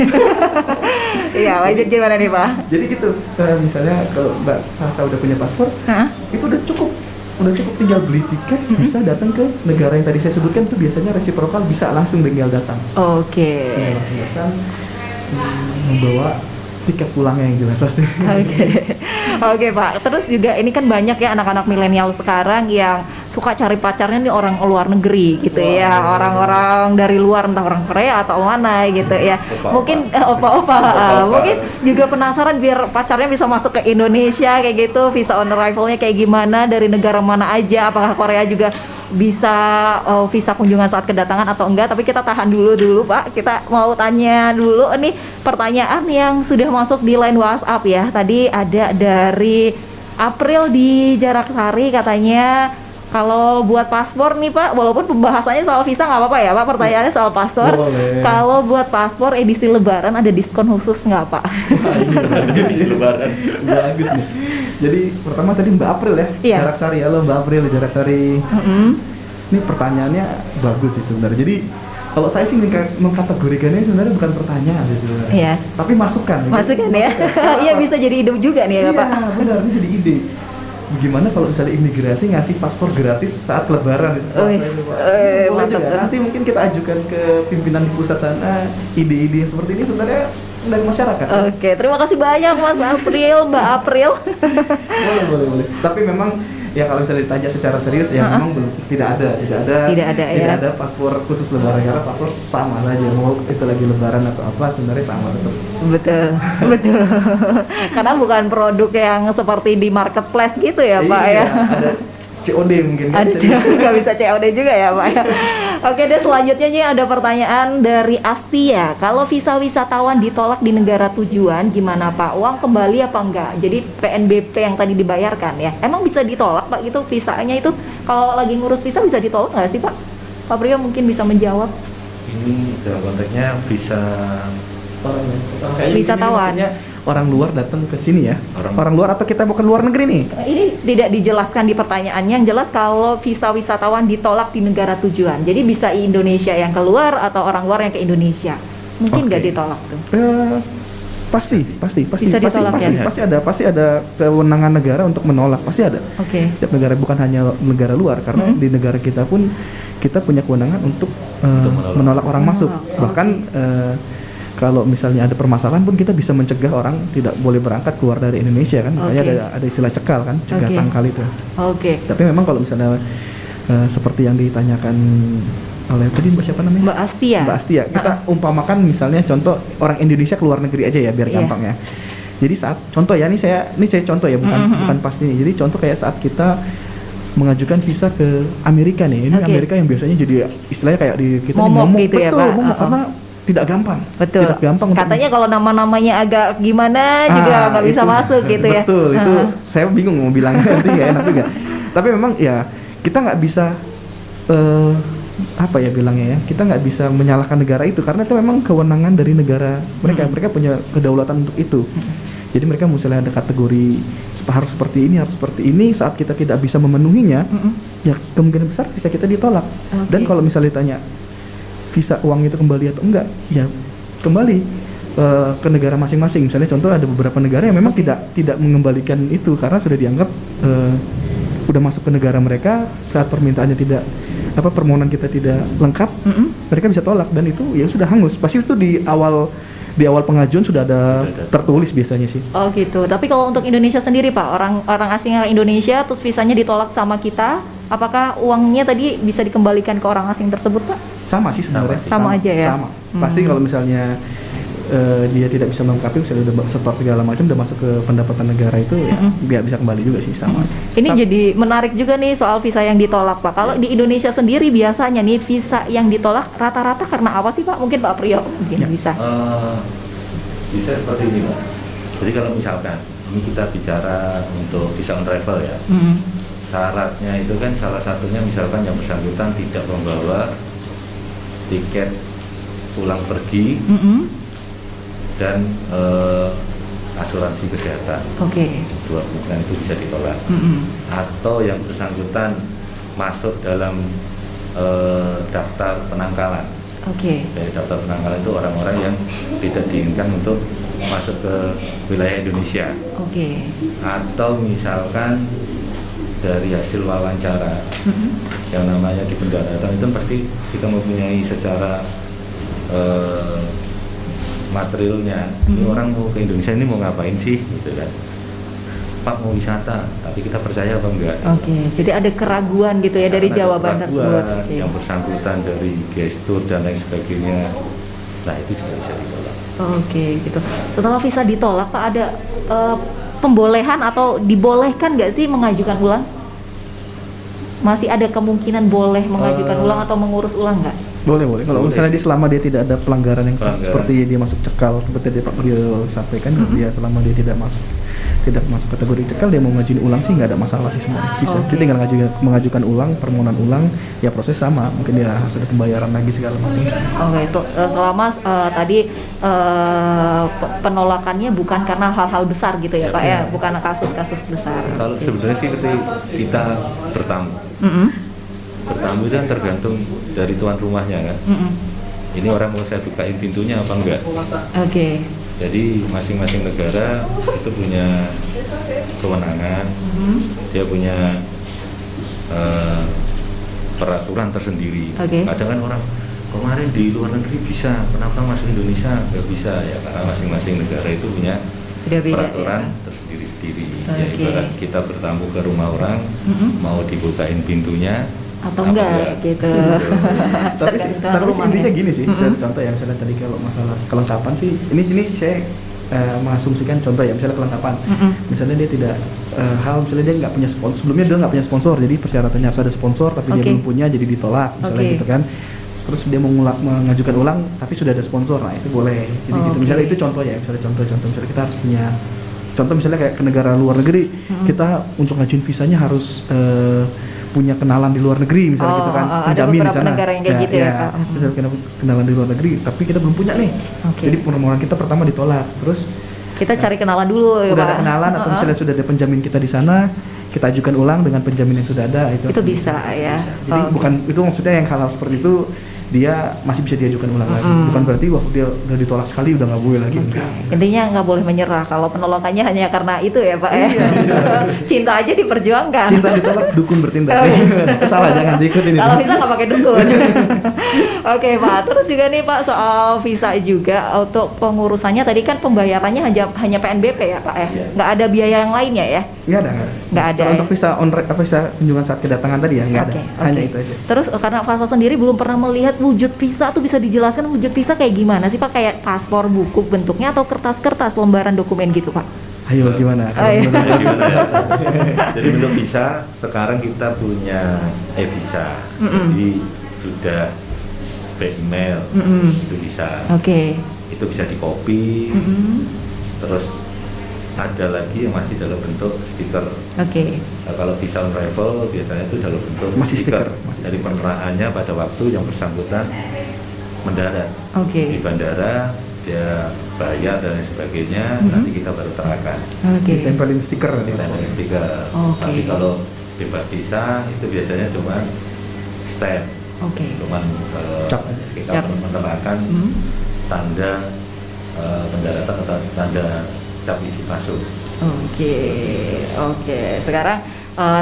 Iya, lanjut gimana nih Pak? Jadi gitu, misalnya kalau Mbak Pasha udah punya paspor, itu udah cukup tinggal beli tiket, bisa datang ke negara yang tadi saya sebutkan. Itu biasanya resiprokal, bisa langsung tinggal datang. Langsung datang, membawa tiket pulangnya yang jelas pasti. Oke Pak, terus juga ini kan banyak ya anak-anak milenial sekarang yang suka cari pacarnya nih orang luar negeri gitu ya, orang-orang dari luar, entah orang Korea atau mana gitu ya. Mungkin mungkin juga penasaran biar pacarnya bisa masuk ke Indonesia kayak gitu, visa on arrival-nya kayak gimana, dari negara mana aja, apakah Korea juga bisa visa kunjungan saat kedatangan atau enggak. Tapi kita tahan dulu Pak, kita mau tanya dulu nih pertanyaan yang sudah masuk di line WhatsApp ya. Tadi ada dari April di Jaraksari, katanya kalau buat paspor nih Pak, walaupun pembahasannya soal visa nggak apa-apa ya Pak, pertanyaannya soal paspor. Kalau buat paspor edisi Lebaran ada diskon khusus nggak Pak? Edisi Lebaran. Bagus nih. Jadi pertama tadi Mbak April ya, Jaraksari. Halo Mbak April di Jaraksari. Ini pertanyaannya bagus sih sebenarnya. Jadi kalau saya sih mengkategorikannya sebenarnya bukan pertanyaan sih sebenarnya, tapi masukan. Masukan ya. Iya, bisa jadi ide juga nih ya Pak. Iya benar, ini jadi ide. Bagaimana kalau misalnya imigrasi ngasih paspor gratis saat Lebaran itu? Mantap. Nanti mungkin kita ajukan ke pimpinan di pusat sana ide-ide seperti ini sebenarnya dari masyarakat. Terima kasih banyak Mas April, Mbak April. Boleh. Tapi memang Ya kalau misalnya ditanya secara serius ya memang belum tidak ada ya. ada paspor khusus lebaran karena paspor sama aja mau itu lagi lebaran atau apa sebenarnya sama tetap. Betul, betul. Karena bukan produk yang seperti di marketplace gitu ya, Pak Iya, ya. ada COD mungkin kan. Ada nggak bisa COD juga ya, Pak ya. Oke deh, selanjutnya nih ada pertanyaan dari Astia. Kalau visa wisatawan ditolak di negara tujuan, gimana Pak? Uang kembali apa enggak? Jadi PNBP yang tadi dibayarkan ya, emang bisa ditolak Pak gitu visanya itu? Kalau lagi ngurus visa bisa ditolak nggak sih Pak? Pak Priyo mungkin bisa menjawab. Ini dalam konteksnya visa Wisatawan. Orang luar datang ke sini ya. Orang- Orang luar atau kita mau ke luar negeri nih? Ini tidak dijelaskan di pertanyaannya. Yang jelas kalau visa wisatawan ditolak di negara tujuan. Jadi bisa Indonesia yang keluar atau orang luar yang ke Indonesia. Mungkin nggak Oke. ditolak tuh. Pasti Bisa ditolak ya? pasti ada kewenangan negara untuk menolak, pasti ada. Oke. Setiap negara bukan hanya negara luar karena di negara kita pun kita punya kewenangan untuk menolak orang masuk. Oke. Bahkan kalau misalnya ada permasalahan pun kita bisa mencegah orang tidak boleh berangkat keluar dari Indonesia kan. Makanya ada istilah cekal kan, cegah Oke. tangkal itu. Oke. Tapi memang kalau misalnya seperti yang ditanyakan oleh tadi Mbak siapa namanya? Mbak Astia. Mbak Astia, kita umpamakan misalnya contoh orang Indonesia keluar negeri aja ya biar Iya. gampang ya. Jadi saat contoh ya, ini saya contoh ya bukan pasti nih. Jadi contoh kayak saat kita mengajukan visa ke Amerika nih. Ini Oke. Amerika yang biasanya jadi istilahnya kayak di kita Momok momok gitu ya, betul, Pak. momok, karena tidak gampang. Betul. Tidak gampang untuk Katanya kalau nama-namanya agak gimana juga nggak bisa itu. masuk gitu ya. Betul, itu saya bingung mau bilang nanti nggak enak juga. Tapi memang ya kita nggak bisa apa ya bilangnya ya, kita nggak bisa menyalahkan negara itu karena itu memang kewenangan dari negara mereka. Mereka punya kedaulatan untuk itu. Jadi mereka misalnya ada kategori harus seperti ini, saat kita tidak bisa memenuhinya, ya kemungkinan besar visa kita ditolak. Oke. Dan kalau misalnya ditanya visa uang itu kembali atau enggak, ya kembali ke negara masing-masing. Misalnya contoh ada beberapa negara yang memang tidak mengembalikan itu karena sudah dianggap udah masuk ke negara mereka saat permintaannya tidak permohonan kita tidak lengkap, mereka bisa tolak dan itu ya sudah hangus. Pasti itu di awal pengajuan sudah ada tertulis biasanya sih. Oh gitu. Tapi kalau untuk Indonesia sendiri Pak, orang asing yang Indonesia terus visanya ditolak sama kita, apakah uangnya tadi bisa dikembalikan ke orang asing tersebut Pak? Sama sih sebenarnya. Sama aja ya? Sama. Pasti kalau misalnya dia tidak bisa melengkapi, misalnya udah setor segala macam, udah masuk ke pendapatan negara itu, ya nggak bisa kembali juga sih sama. Ini jadi menarik juga nih soal visa yang ditolak Pak. Kalau di Indonesia sendiri biasanya nih visa yang ditolak rata-rata karena apa sih Pak? Mungkin Pak Priyo mungkin bisa. Bisa seperti ini Pak. Jadi kalau misalkan ini kita bicara untuk visa on arrival ya, syaratnya itu kan salah satunya misalkan yang bersangkutan tidak membawa tiket pulang pergi dan asuransi kesehatan. Oke. Dua bukan itu bisa ditolak. Atau yang bersangkutan masuk dalam daftar penangkalan. Oke. Dari daftar penangkalan itu orang-orang yang tidak diinginkan untuk masuk ke wilayah Indonesia. Oke. Atau misalkan dari hasil wawancara yang namanya di pendaratan itu pasti kita mempunyai secara materialnya. Ini orang mau ke Indonesia ini mau ngapain sih gitu kan. Pak mau wisata, tapi kita percaya apa enggak? Oke, jadi ada keraguan gitu ya dari Karena ada jawaban tersebut. keraguan Oke. yang bersangkutan dari gestur dan lain sebagainya. Nah itu juga bisa ditolak. Oke, gitu. Setelah visa ditolak, Pak ada pembolehan atau dibolehkan nggak sih mengajukan ulang? Masih ada kemungkinan boleh mengajukan ulang atau mengurus ulang nggak? Boleh. Kalau Boleh. misalnya selama dia tidak ada pelanggaran yang Pelanggaran. seperti dia masuk cekal, seperti dia Pak Rio sampaikan, dia selama dia tidak masuk kategori cekal, dia mau ngajuin ulang sih nggak ada masalah sih semuanya. Bisa. Oke. Dia tinggal mengajukan ulang, permohonan ulang, ya proses sama. Mungkin dia harus ada pembayaran lagi segala macam. Oke, selama tadi penolakannya bukan karena hal-hal besar gitu ya, Ya, Pak ya, ya. bukan kasus-kasus besar. Kalau sebenarnya sih ketika kita bertamu, bertamu itu kan tergantung dari tuan rumahnya kan. Ini orang mau saya bukain pintunya apa enggak? Oke. Jadi masing-masing negara itu punya kewenangan, dia punya peraturan tersendiri. Oke. Kadang kan orang kemarin di luar negeri bisa, kenapa masuk Indonesia nggak bisa ya? Karena masing-masing negara itu punya Beda-beda peraturan ya. tersendiri-sendiri. Oke. Ya ibarat kita bertamu ke rumah orang, mau dibukain pintunya Atau apa enggak gitu. Tapi Tergantung rumahnya. intinya gini sih, misalnya contoh ya, misalnya tadi kalau masalah kelengkapan sih, ini saya mengasumsikan contoh ya, misalnya kelengkapan, misalnya dia tidak hal misalnya dia nggak punya sponsor, sebelumnya dia nggak punya sponsor, jadi persyaratannya harus ada sponsor, tapi dia Oke. belum punya, jadi ditolak, misalnya Oke. gitu kan. Terus dia mengajukan ulang, tapi sudah ada sponsor, nah itu boleh. Jadi gitu, Oke. misalnya itu contoh ya, misalnya contoh misalnya kita harus punya contoh misalnya kayak ke negara luar negeri, kita untuk ngajuin visanya harus punya kenalan di luar negeri misalnya Oh, gitu kan, ada penjamin di beberapa sana. negara yang kayak gitu ya, Kak. Misalnya kenalan di luar negeri, tapi kita belum punya nih. Oke. Jadi permohonan kita pertama ditolak. Terus Kita cari kenalan dulu ya, udah Pak. ada kenalan atau misalnya sudah ada penjamin kita di sana, kita ajukan ulang dengan penjamin yang sudah ada, itu bisa ya. Jadi Oke. bukan itu, maksudnya yang hal-hal seperti itu dia masih bisa diajukan ulang lagi. Bukan berarti wah dia udah ditolak sekali udah nggak boleh lagi, enggak. Intinya nggak boleh menyerah kalau penolakannya hanya karena itu ya, Pak ya. Cinta aja diperjuangkan. Cinta ditolak, dukun bertindak. Oh, bisa. Salah, jangan diikutin itu. Kalau bisa nggak pakai dukun. Oke Pak, terus juga nih Pak soal visa juga untuk pengurusannya tadi kan pembayarannya hanya PNBP ya Pak ya, Iya. nggak ada biaya yang lainnya ya? Nggak ada. Nggak ada, Kalau ya? untuk visa kunjungan saat kedatangan tadi ya nggak ada. Oke, Hanya oke. itu aja. Terus karena Fasa sendiri belum pernah melihat wujud visa tuh, bisa dijelaskan wujud visa kayak gimana sih Pak? Kayak paspor, buku bentuknya atau kertas-kertas lembaran dokumen gitu Pak? Ayo gimana? Oh, iya. Ya, gimana ya? Jadi bentuk visa sekarang kita punya e-visa. Jadi sudah by email itu bisa. Oke. Itu bisa di copy. Terus ada lagi yang masih dalam bentuk stiker. Oke. Nah, kalau visa on arrival biasanya itu dalam bentuk Masih stiker, masih dari stiker. peneraannya pada waktu yang bersangkutan mendarat Oke. di bandara, dia bayar dan lain sebagainya, nanti kita baru terakan Oke. Ditempelin stiker. ditempel stiker. Oke. Tapi kalau bebas visa itu biasanya cuma stamp, Oke. cuman Cap. kita Cap. menerapkan tanda pendaratan atau tanda cap izin masuk. Oke, oke. Sekarang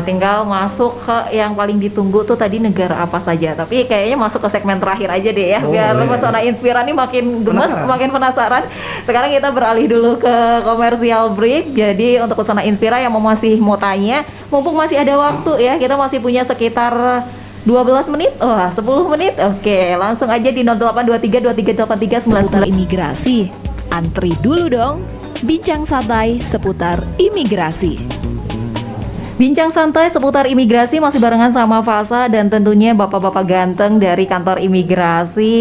tinggal masuk ke yang paling ditunggu tuh tadi negara apa saja. Tapi kayaknya masuk ke segmen terakhir aja deh ya, Oh, biar boleh. Pesona Inspira nih makin gemes, Penasaran. makin penasaran. Sekarang kita beralih dulu ke commercial break. Jadi untuk Pesona Inspira yang masih mau tanya, mumpung masih ada waktu ya, kita masih punya sekitar 12 menit, 10 menit. Oke, langsung aja di 0823 2383 Imigrasi. Antri dulu dong. Bincang santai seputar imigrasi. Bincang santai seputar imigrasi masih barengan sama Fasa dan tentunya bapak-bapak ganteng dari kantor imigrasi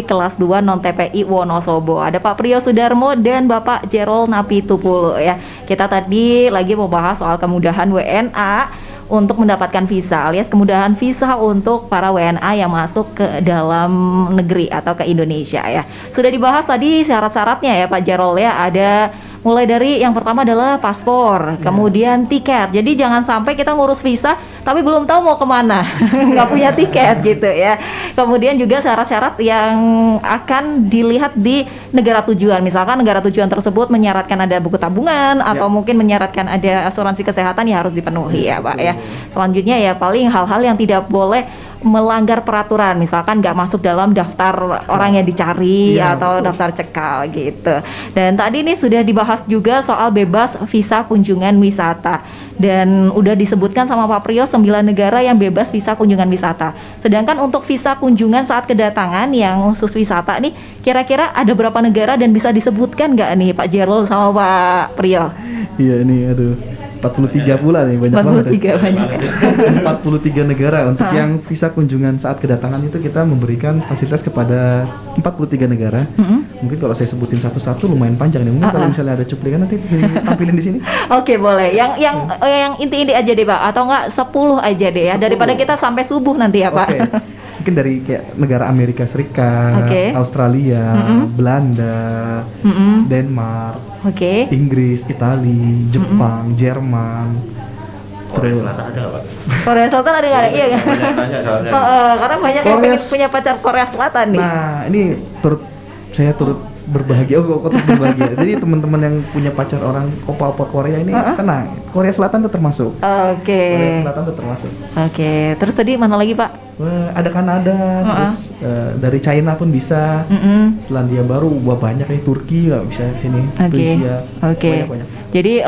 kelas 2 non TPI Wonosobo. Ada Pak Priyo Sudarmo dan Bapak Jerol Napitupulo ya. Kita tadi lagi mau bahas soal kemudahan WNA untuk mendapatkan visa, alias kemudahan visa untuk para WNA yang masuk ke dalam negeri atau ke Indonesia ya. Sudah dibahas tadi syarat-syaratnya ya Pak Jarol ya. Ada mulai dari yang pertama adalah paspor, kemudian tiket. Jadi jangan sampai kita ngurus visa tapi belum tahu mau kemana, nggak punya tiket gitu ya. Kemudian juga syarat-syarat yang akan dilihat di negara tujuan. Misalkan negara tujuan tersebut menyaratkan ada buku tabungan atau mungkin menyaratkan ada asuransi kesehatan, ya harus dipenuhi ya Pak ya. Selanjutnya ya paling hal-hal yang tidak boleh melanggar peraturan, misalkan nggak masuk dalam daftar orang yang dicari Iya, atau betul. daftar cekal gitu. Dan tadi ini sudah dibahas juga soal bebas visa kunjungan wisata, dan udah disebutkan sama Pak Priyo 9 negara yang bebas visa kunjungan wisata. Sedangkan untuk visa kunjungan saat kedatangan yang khusus wisata nih, kira-kira ada berapa negara dan bisa disebutkan nggak nih Pak Jerol sama Pak Priyo? Iya ini aduh 43 pula nih, banyak banget. 43 banyak ya. 43 negara untuk Hah. yang visa kunjungan saat kedatangan itu kita memberikan fasilitas kepada 43 negara. Mungkin kalau saya sebutin satu-satu lumayan panjang nih. Mungkin kalau misalnya ada cuplikan nanti ditampilin di sini. Oke boleh, yang inti-inti aja deh Pak, atau enggak 10 aja deh ya, 10. daripada kita sampai subuh nanti ya Pak. Oke. Mungkin dari kayak negara Amerika Serikat, Oke. Australia, Belanda, Denmark, Oke. Inggris, Itali, Jepang, Jerman. Korea Terus Selatan ada apa? Korea Selatan ada nggak? Iya kan? Banyak tanya soalnya. Karena banyak yang Korea pengen punya pacar Korea Selatan nih. Nah, ini saya turut berbahagia. Oh, kok turut berbahagia. Jadi teman-teman yang punya pacar orang opa-opa Korea ini tenang. Korea Selatan tuh termasuk. Oke. Korea Selatan tuh termasuk. Oke. Terus tadi mana lagi Pak? Ada Kanada, terus dari China pun bisa, Selandia Baru, banyak nih, Turki nggak bisa kesini, Indonesia, banyak. Jadi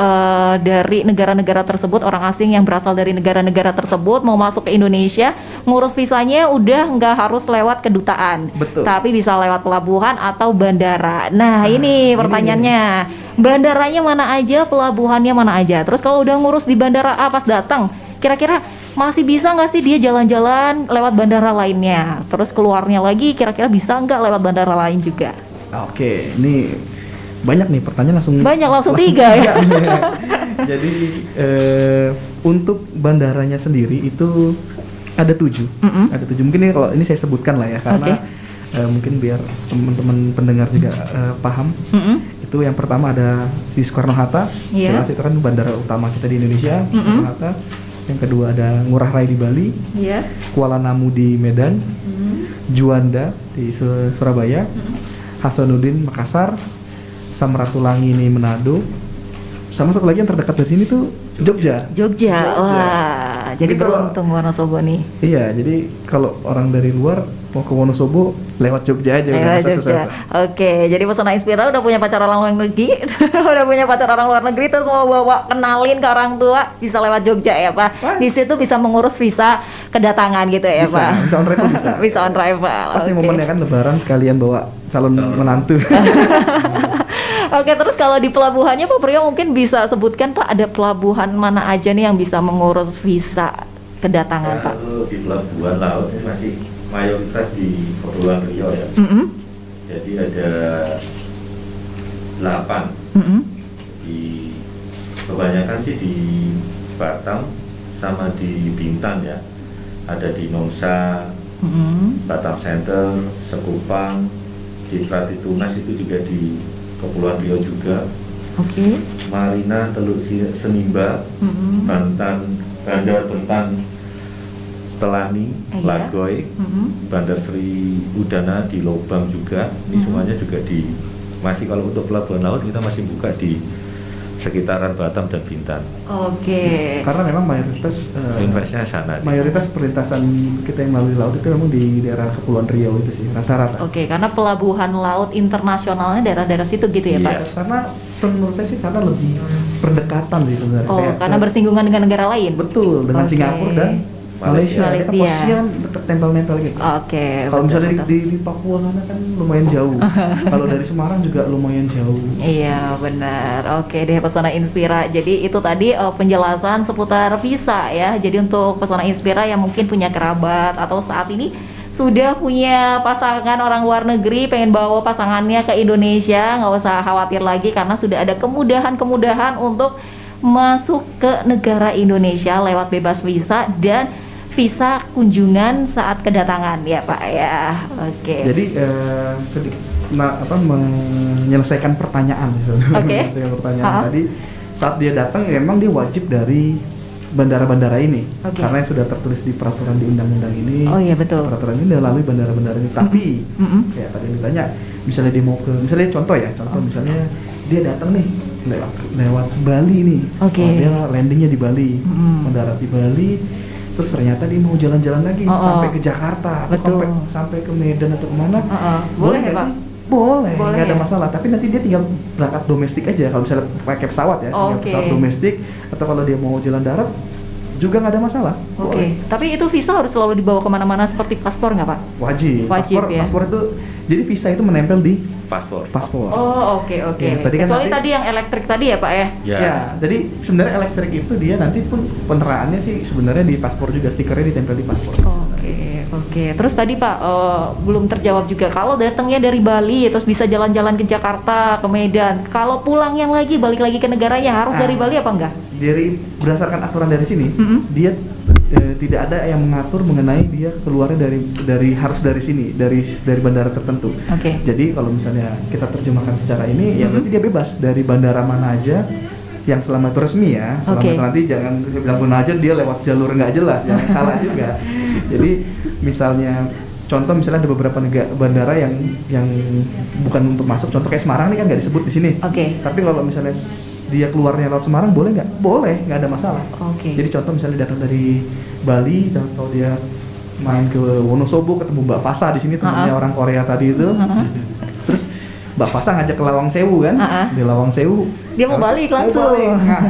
dari negara-negara tersebut, orang asing yang berasal dari negara-negara tersebut mau masuk ke Indonesia, ngurus visanya udah nggak harus lewat kedutaan, Betul. tapi bisa lewat pelabuhan atau bandara. Nah ini pertanyaannya, bandaranya mana aja, pelabuhannya mana aja. Terus kalau udah ngurus di bandara A pas datang, kira-kira masih bisa nggak sih dia jalan-jalan lewat bandara lainnya? Terus keluarnya lagi kira-kira bisa nggak lewat bandara lain juga? Oke, ini banyak nih pertanyaan langsung tiga ya. Jadi untuk bandaranya sendiri itu ada 7. Ada 7. Mungkin ini kalau ini saya sebutkan lah ya, karena mungkin biar teman-teman pendengar juga paham. Itu yang pertama ada di Soekarno-Hatta, jelas itu kan bandara utama kita di Indonesia, Soekarno-Hatta. Yang kedua ada Ngurah Rai di Bali, Kuala Namu di Medan, Juanda di Surabaya, Hasanuddin Makassar, Samratulangi ini Manado, sama satu lagi yang terdekat dari sini tuh Jogja. Wah, jadi beruntung Wonosobo nih. Iya, jadi kalau orang dari luar mau ke Wonosobo lewat Jogja aja. Oke, jadi Pesona Inspira udah punya pacar orang luar negeri, udah punya pacar orang luar negeri, terus mau bawa kenalin ke orang tua, bisa lewat Jogja ya Pak. Di situ bisa mengurus visa kedatangan gitu ya Pak. Bisa on arrival bisa. Bisa on arrival. Pasti momennya kan Lebaran sekalian bawa calon menantu. Oke, terus kalau di pelabuhannya Pak Priyo mungkin bisa sebutkan Pak, ada pelabuhan mana aja nih yang bisa mengurus visa kedatangan Pak? Kalau di pelabuhan laut ini masih mayoritas di Kepulauan Riau ya. Jadi ada 8. Di kebanyakan sih di Batam sama di Bintan ya. Ada di Nongsa, Batam Center, Sekupang, Ciprat Tunas itu juga di Kepulauan Riau juga. Marina, Teluk Senimba, Bantan, Bandar Bentan, Telani, Lagoy, Bandar Sri Udana di Lobang juga. Ini semuanya juga masih kalau untuk pelabuhan laut kita masih buka di sekitaran Batam dan Bintan. Karena memang mayoritas investasinya sana. Mayoritas perlintasan kita yang melalui laut itu memang di daerah Kepulauan Riau itu sih rata-rata. Karena pelabuhan laut internasionalnya daerah-daerah situ gitu ya Pak? Karena menurut saya sih karena lebih berdekatan sih sebenarnya. Karena bersinggungan dengan negara lain. Betul, dengan Singapura dan Malaysia. Kita posisinya tempel-tempel gitu. Kalau misalnya di Papua sana kan lumayan jauh. Kalau dari Semarang juga lumayan jauh. Iya benar. Oke deh Pesona Inspira. Jadi itu tadi penjelasan seputar visa ya. Jadi untuk Pesona Inspira yang mungkin punya kerabat atau saat ini sudah punya pasangan orang luar negeri, pengen bawa pasangannya ke Indonesia, nggak usah khawatir lagi karena sudah ada kemudahan-kemudahan untuk masuk ke negara Indonesia lewat bebas visa dan visa kunjungan saat kedatangan ya Pak ya. Jadi sedikit menyelesaikan pertanyaan. Menyelesaikan pertanyaan tadi, saat dia datang memang dia wajib dari bandara-bandara ini karena sudah tertulis di peraturan di undang-undang ini. Betul. Peraturan ini melalui bandara-bandara ini. Tapi kayak tadi ditanya, misalnya dia mau ke, misalnya contoh misalnya dia datang nih lewat Bali nih. Dia landingnya di Bali, mendarat di Bali. Terus ternyata dia mau jalan-jalan lagi sampai ke Jakarta, sampai ke Medan atau kemana, boleh nggak sih? Boleh, nggak ada masalah. Tapi nanti dia tinggal berangkat domestik aja. Kalau misalnya pakai pesawat ya, pesawat domestik, atau kalau dia mau jalan darat juga nggak ada masalah. Tapi itu visa harus selalu dibawa kemana-mana seperti paspor nggak Pak? Wajib ya? Paspor itu, jadi visa itu menempel di paspor. Kecuali tadi yang elektrik tadi ya Pak ya? Ya, jadi sebenarnya elektrik itu dia nanti pun peneraannya sih sebenarnya di paspor juga, stikernya ditempel di paspor. Terus tadi Pak belum terjawab juga, kalau datangnya dari Bali terus bisa jalan-jalan ke Jakarta, ke Medan, kalau pulangnya lagi balik lagi ke negaranya harus dari Bali apa enggak? Berdasarkan aturan dari sini, dia tidak ada yang mengatur mengenai dia keluarnya dari harus dari sini, dari bandara tertentu. Jadi kalau misalnya kita terjemahkan secara ini, ya berarti dia bebas dari bandara mana aja yang selama itu resmi ya. Selama itu nanti jangan bilang mana aja dia lewat jalur nggak jelas, jangan salah juga. Jadi misalnya ada beberapa bandara yang bukan untuk masuk, contoh kayak Semarang ini kan nggak disebut di sini. Tapi kalau misalnya dia keluarnya laut Semarang boleh nggak? Boleh, nggak ada masalah. Jadi contoh misalnya datang dari Bali, contoh dia main ke Wonosobo ketemu Mbak Fasa di sini temennya orang Korea tadi itu. Terus Mbak Fasa ngajak ke Lawang Sewu kan, di Lawang Sewu Dia mau balik langsung. Mau balik. Nah,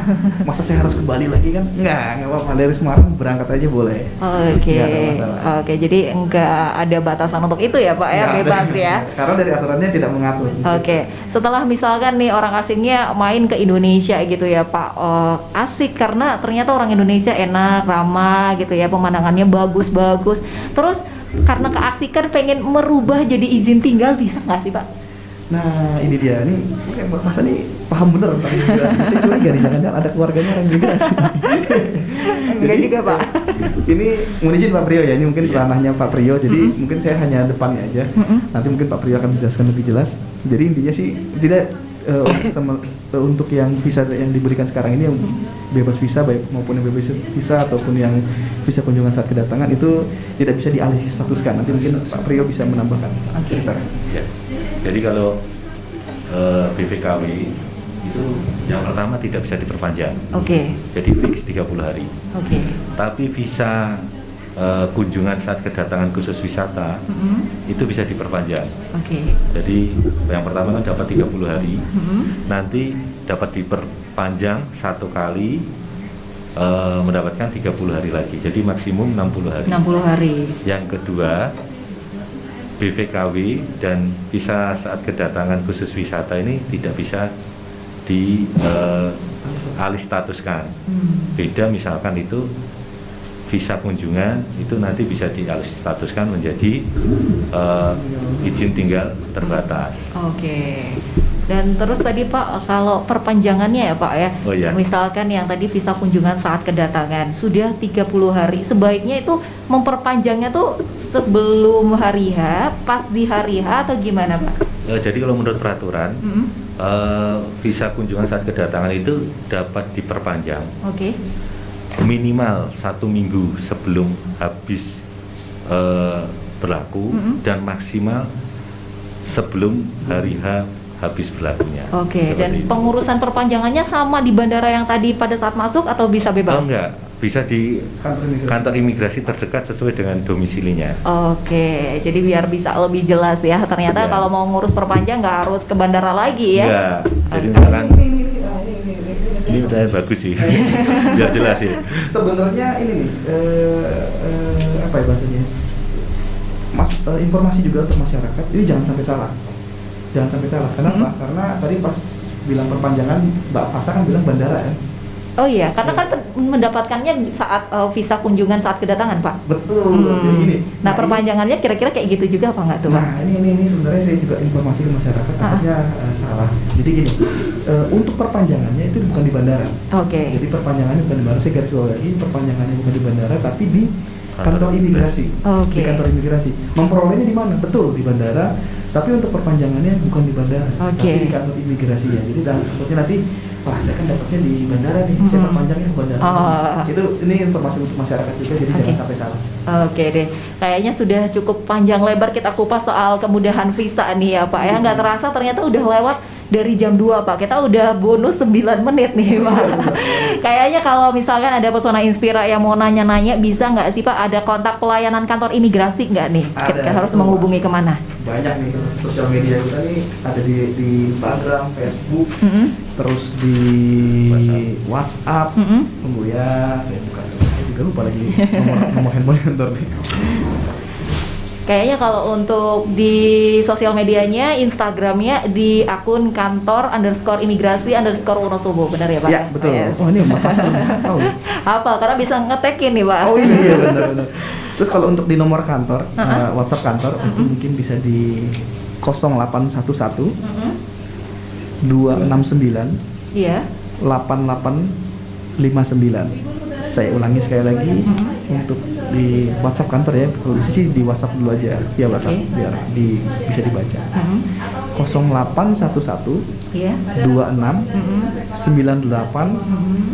masa saya harus ke Bali lagi kan? Nggak apa-apa, dari Semarang berangkat aja boleh. Oke. Nggak ada masalah. Oke, jadi nggak ada batasan untuk itu ya Pak ya, Nggak bebas ada. ya. Karena dari aturannya tidak mengatur. Oke, setelah misalkan nih orang asingnya main ke Indonesia gitu ya Pak, asik karena ternyata orang Indonesia enak, ramah gitu ya, pemandangannya bagus-bagus. Terus karena keasikan pengen merubah jadi izin tinggal, bisa nggak sih Pak? Nah ini dia, nih kayak Mbak Fasa nih paham bener tentang imigrasi. Saya curiga nih, jangan-jangan ada keluarganya orang imigrasi. Enggak juga Pak. Ini mohon izin Pak Priyo ya, ini mungkin ranahnya Pak Priyo, jadi mungkin saya hanya depannya aja. Nanti mungkin Pak Priyo akan menjelaskan lebih jelas. Jadi intinya sih tidak untuk yang visa yang diberikan sekarang ini, yang bebas visa baik maupun yang bebas visa ataupun yang visa kunjungan saat kedatangan itu tidak bisa dialih statuskan. Nanti mungkin Pak Priyo bisa menambahkan cerita. Ya. Jadi kalau BPKW itu yang pertama tidak bisa diperpanjang. Oke. Jadi fix 30 hari. Oke. Tapi visa kunjungan saat kedatangan khusus wisata itu bisa diperpanjang. Oke. Jadi yang pertama kan dapat 30 hari. Nanti dapat diperpanjang satu kali mendapatkan 30 hari lagi. Jadi maksimum 60 hari. 60 hari. Yang kedua, BPKW dan visa saat kedatangan khusus wisata ini tidak bisa dialih statuskan. Beda misalkan itu visa kunjungan itu nanti bisa dialih statuskan menjadi izin tinggal terbatas. Oke. Dan terus tadi Pak, kalau perpanjangannya ya Pak ya, Oh, iya. misalkan yang tadi visa kunjungan saat kedatangan sudah 30 hari, sebaiknya itu memperpanjangnya tuh sebelum hari H, pas di hari H atau gimana Pak? Jadi kalau menurut peraturan visa kunjungan saat kedatangan itu dapat diperpanjang Oke. minimal 1 minggu sebelum habis berlaku dan maksimal sebelum hari H habis berlakunya. Oke, Seperti dan itu. pengurusan perpanjangannya sama di bandara yang tadi pada saat masuk atau bisa bebas? Oh enggak, bisa di kantor imigrasi terdekat sesuai dengan domisilinya. Oke, jadi biar bisa lebih jelas ya. Ternyata Iya. kalau mau ngurus perpanjang nggak harus ke bandara lagi ya? Enggak, jadi Oke. misalkan ini saya bagus sih, biar jelas sih. Sebenarnya ini nih apa ya bahasanya? Informasi juga untuk masyarakat. Ini jangan sampai salah. Jangan sampai salah. Kenapa? Karena tadi pas bilang perpanjangan, Mbak Fasa kan bilang bandara ya. Oh iya, karena kan mendapatkannya saat visa kunjungan saat kedatangan Pak. Betul. Jadi gini. Nah, perpanjangannya kira-kira kayak gitu juga apa nggak tuh Pak? Nah ini sebenarnya saya juga informasi ke masyarakat takutnya salah. Jadi gini, untuk perpanjangannya itu bukan di bandara. Oke. Jadi perpanjangannya bukan di bandara. Saya garis bawahi, perpanjangannya bukan di bandara, tapi di kantor imigrasi. Oke. Di kantor imigrasi. Memperolehnya di mana? Betul di bandara. Tapi untuk perpanjangannya bukan di bandara, Oke. tapi di kantor imigrasi ya. Jadi takutnya nanti, wah saya kan dapatnya di bandara nih, saya perpanjangnya ke bandara. Oh. Ini informasi untuk masyarakat juga, jadi Oke. jangan sampai salah. Oke deh, kayaknya sudah cukup panjang lebar kita kupas soal kemudahan visa nih ya Pak ya. Nggak terasa ternyata udah lewat dari jam 2 Pak, kita udah bonus 9 menit nih Pak. Kayaknya kalau misalkan ada Pesona Inspira yang mau nanya-nanya, bisa nggak sih Pak ada kontak pelayanan kantor imigrasi nggak nih? Kita Ada, harus betul. menghubungi kemana? Banyak nih sosial media kita nih, ada di Instagram, Facebook, terus di WhatsApp. Tunggu ya, saya buka dulu. Saya juga lupa lagi nomor handphone kantor nih. Kayaknya kalau untuk di sosial medianya, Instagramnya di akun kantor_imigrasi_Wonosobo, benar ya Pak? Ya betul. Yes. Oh ini Mbak Fasa tahu. Hafal karena bisa ngetekin nih Pak. Oh iya benar. Terus kalau untuk di nomor kantor, WhatsApp kantor itu mungkin bisa di 0811 269 Iya. 8859. Saya ulangi sekali lagi untuk di WhatsApp kantor ya. Kalau di sini di WhatsApp dulu aja, ya WhatsApp biar bisa dibaca. 0811 Iya. 26 98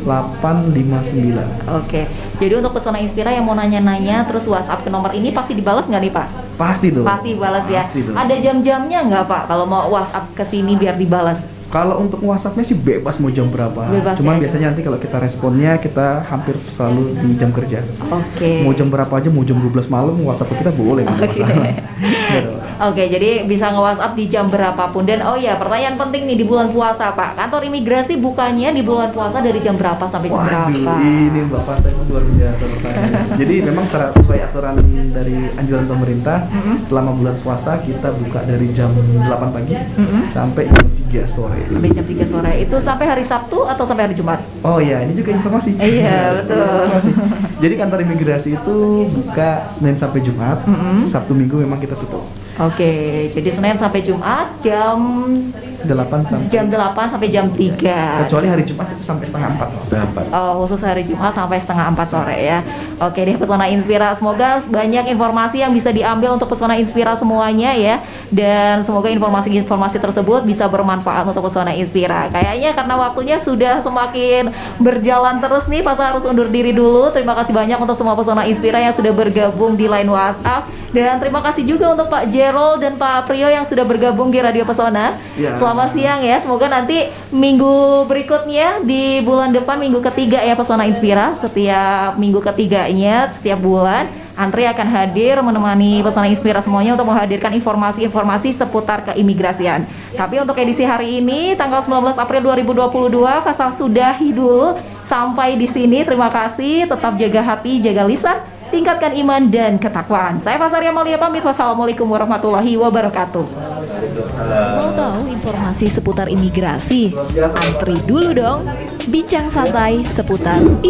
859. Oke. Jadi untuk Pesona Inspira yang mau nanya-nanya terus WhatsApp ke nomor ini pasti dibalas nggak nih Pak? Pasti tuh. Pasti balas ya. Pasti tuh. Ada jam-jamnya nggak Pak kalau mau WhatsApp ke sini biar dibalas? Kalau untuk WhatsApp-nya sih bebas mau jam berapa. Bebas Cuman ya, biasanya nanti kalau kita responnya kita hampir selalu di jam kerja. Oke. Mau jam berapa aja, mau jam 12 malam WhatsApp kita boleh. nggak Oke. masalah. Oke, jadi bisa nge-WhatsApp di jam berapapun. Dan oh ya, pertanyaan penting nih di bulan puasa, Pak. Kantor imigrasi bukannya di bulan puasa dari jam berapa sampai jam berapa? Waduh, ini Bapak saya luar biasa pertanyaan. Jadi memang sesuai aturan dari anjuran pemerintah, selama bulan puasa kita buka dari jam 8 pagi sampai jam 3 sore. Sampai jam 3 sore. Itu sampai hari Sabtu atau sampai hari Jumat? Oh iya, ini juga informasi. Iya, betul. Informasi. Jadi kantor imigrasi itu buka Senin sampai Jumat, Sabtu Minggu memang kita tutup. Oke, jadi Senin sampai Jumat jam 8 sampai jam 8 sampai jam 3. kecuali hari Jumat itu sampai setengah 4. Oh, khusus hari Jumat sampai setengah 4 sore ya. Oke deh, Pesona Inspira, semoga banyak informasi yang bisa diambil untuk Pesona Inspira semuanya ya. Dan semoga informasi-informasi tersebut bisa bermanfaat untuk Pesona Inspira. Kayaknya karena waktunya sudah semakin berjalan terus nih, Pasar harus undur diri dulu. Terima kasih banyak untuk semua Pesona Inspira yang sudah bergabung di line WhatsApp. Dan terima kasih juga untuk Pak Gerald dan Pak Priyo yang sudah bergabung di Radio Pesona. Ya. Selamat siang ya, semoga nanti minggu berikutnya di bulan depan, minggu ketiga ya Pesona Inspira. Setiap minggu ketiganya, setiap bulan Antri akan hadir menemani Pesona Inspira semuanya untuk menghadirkan informasi-informasi seputar keimigrasian. Tapi untuk edisi hari ini, tanggal 19 April 2022, Faisal sudahi dulu sampai di sini. Terima kasih, tetap jaga hati, jaga lisan, tingkatkan iman dan ketakwaan. Saya Fasaria Malia pamit. Wassalamualaikum warahmatullahi wabarakatuh. Mau tahu informasi seputar imigrasi? Antri dulu dong. Bincang santai seputar imigrasi.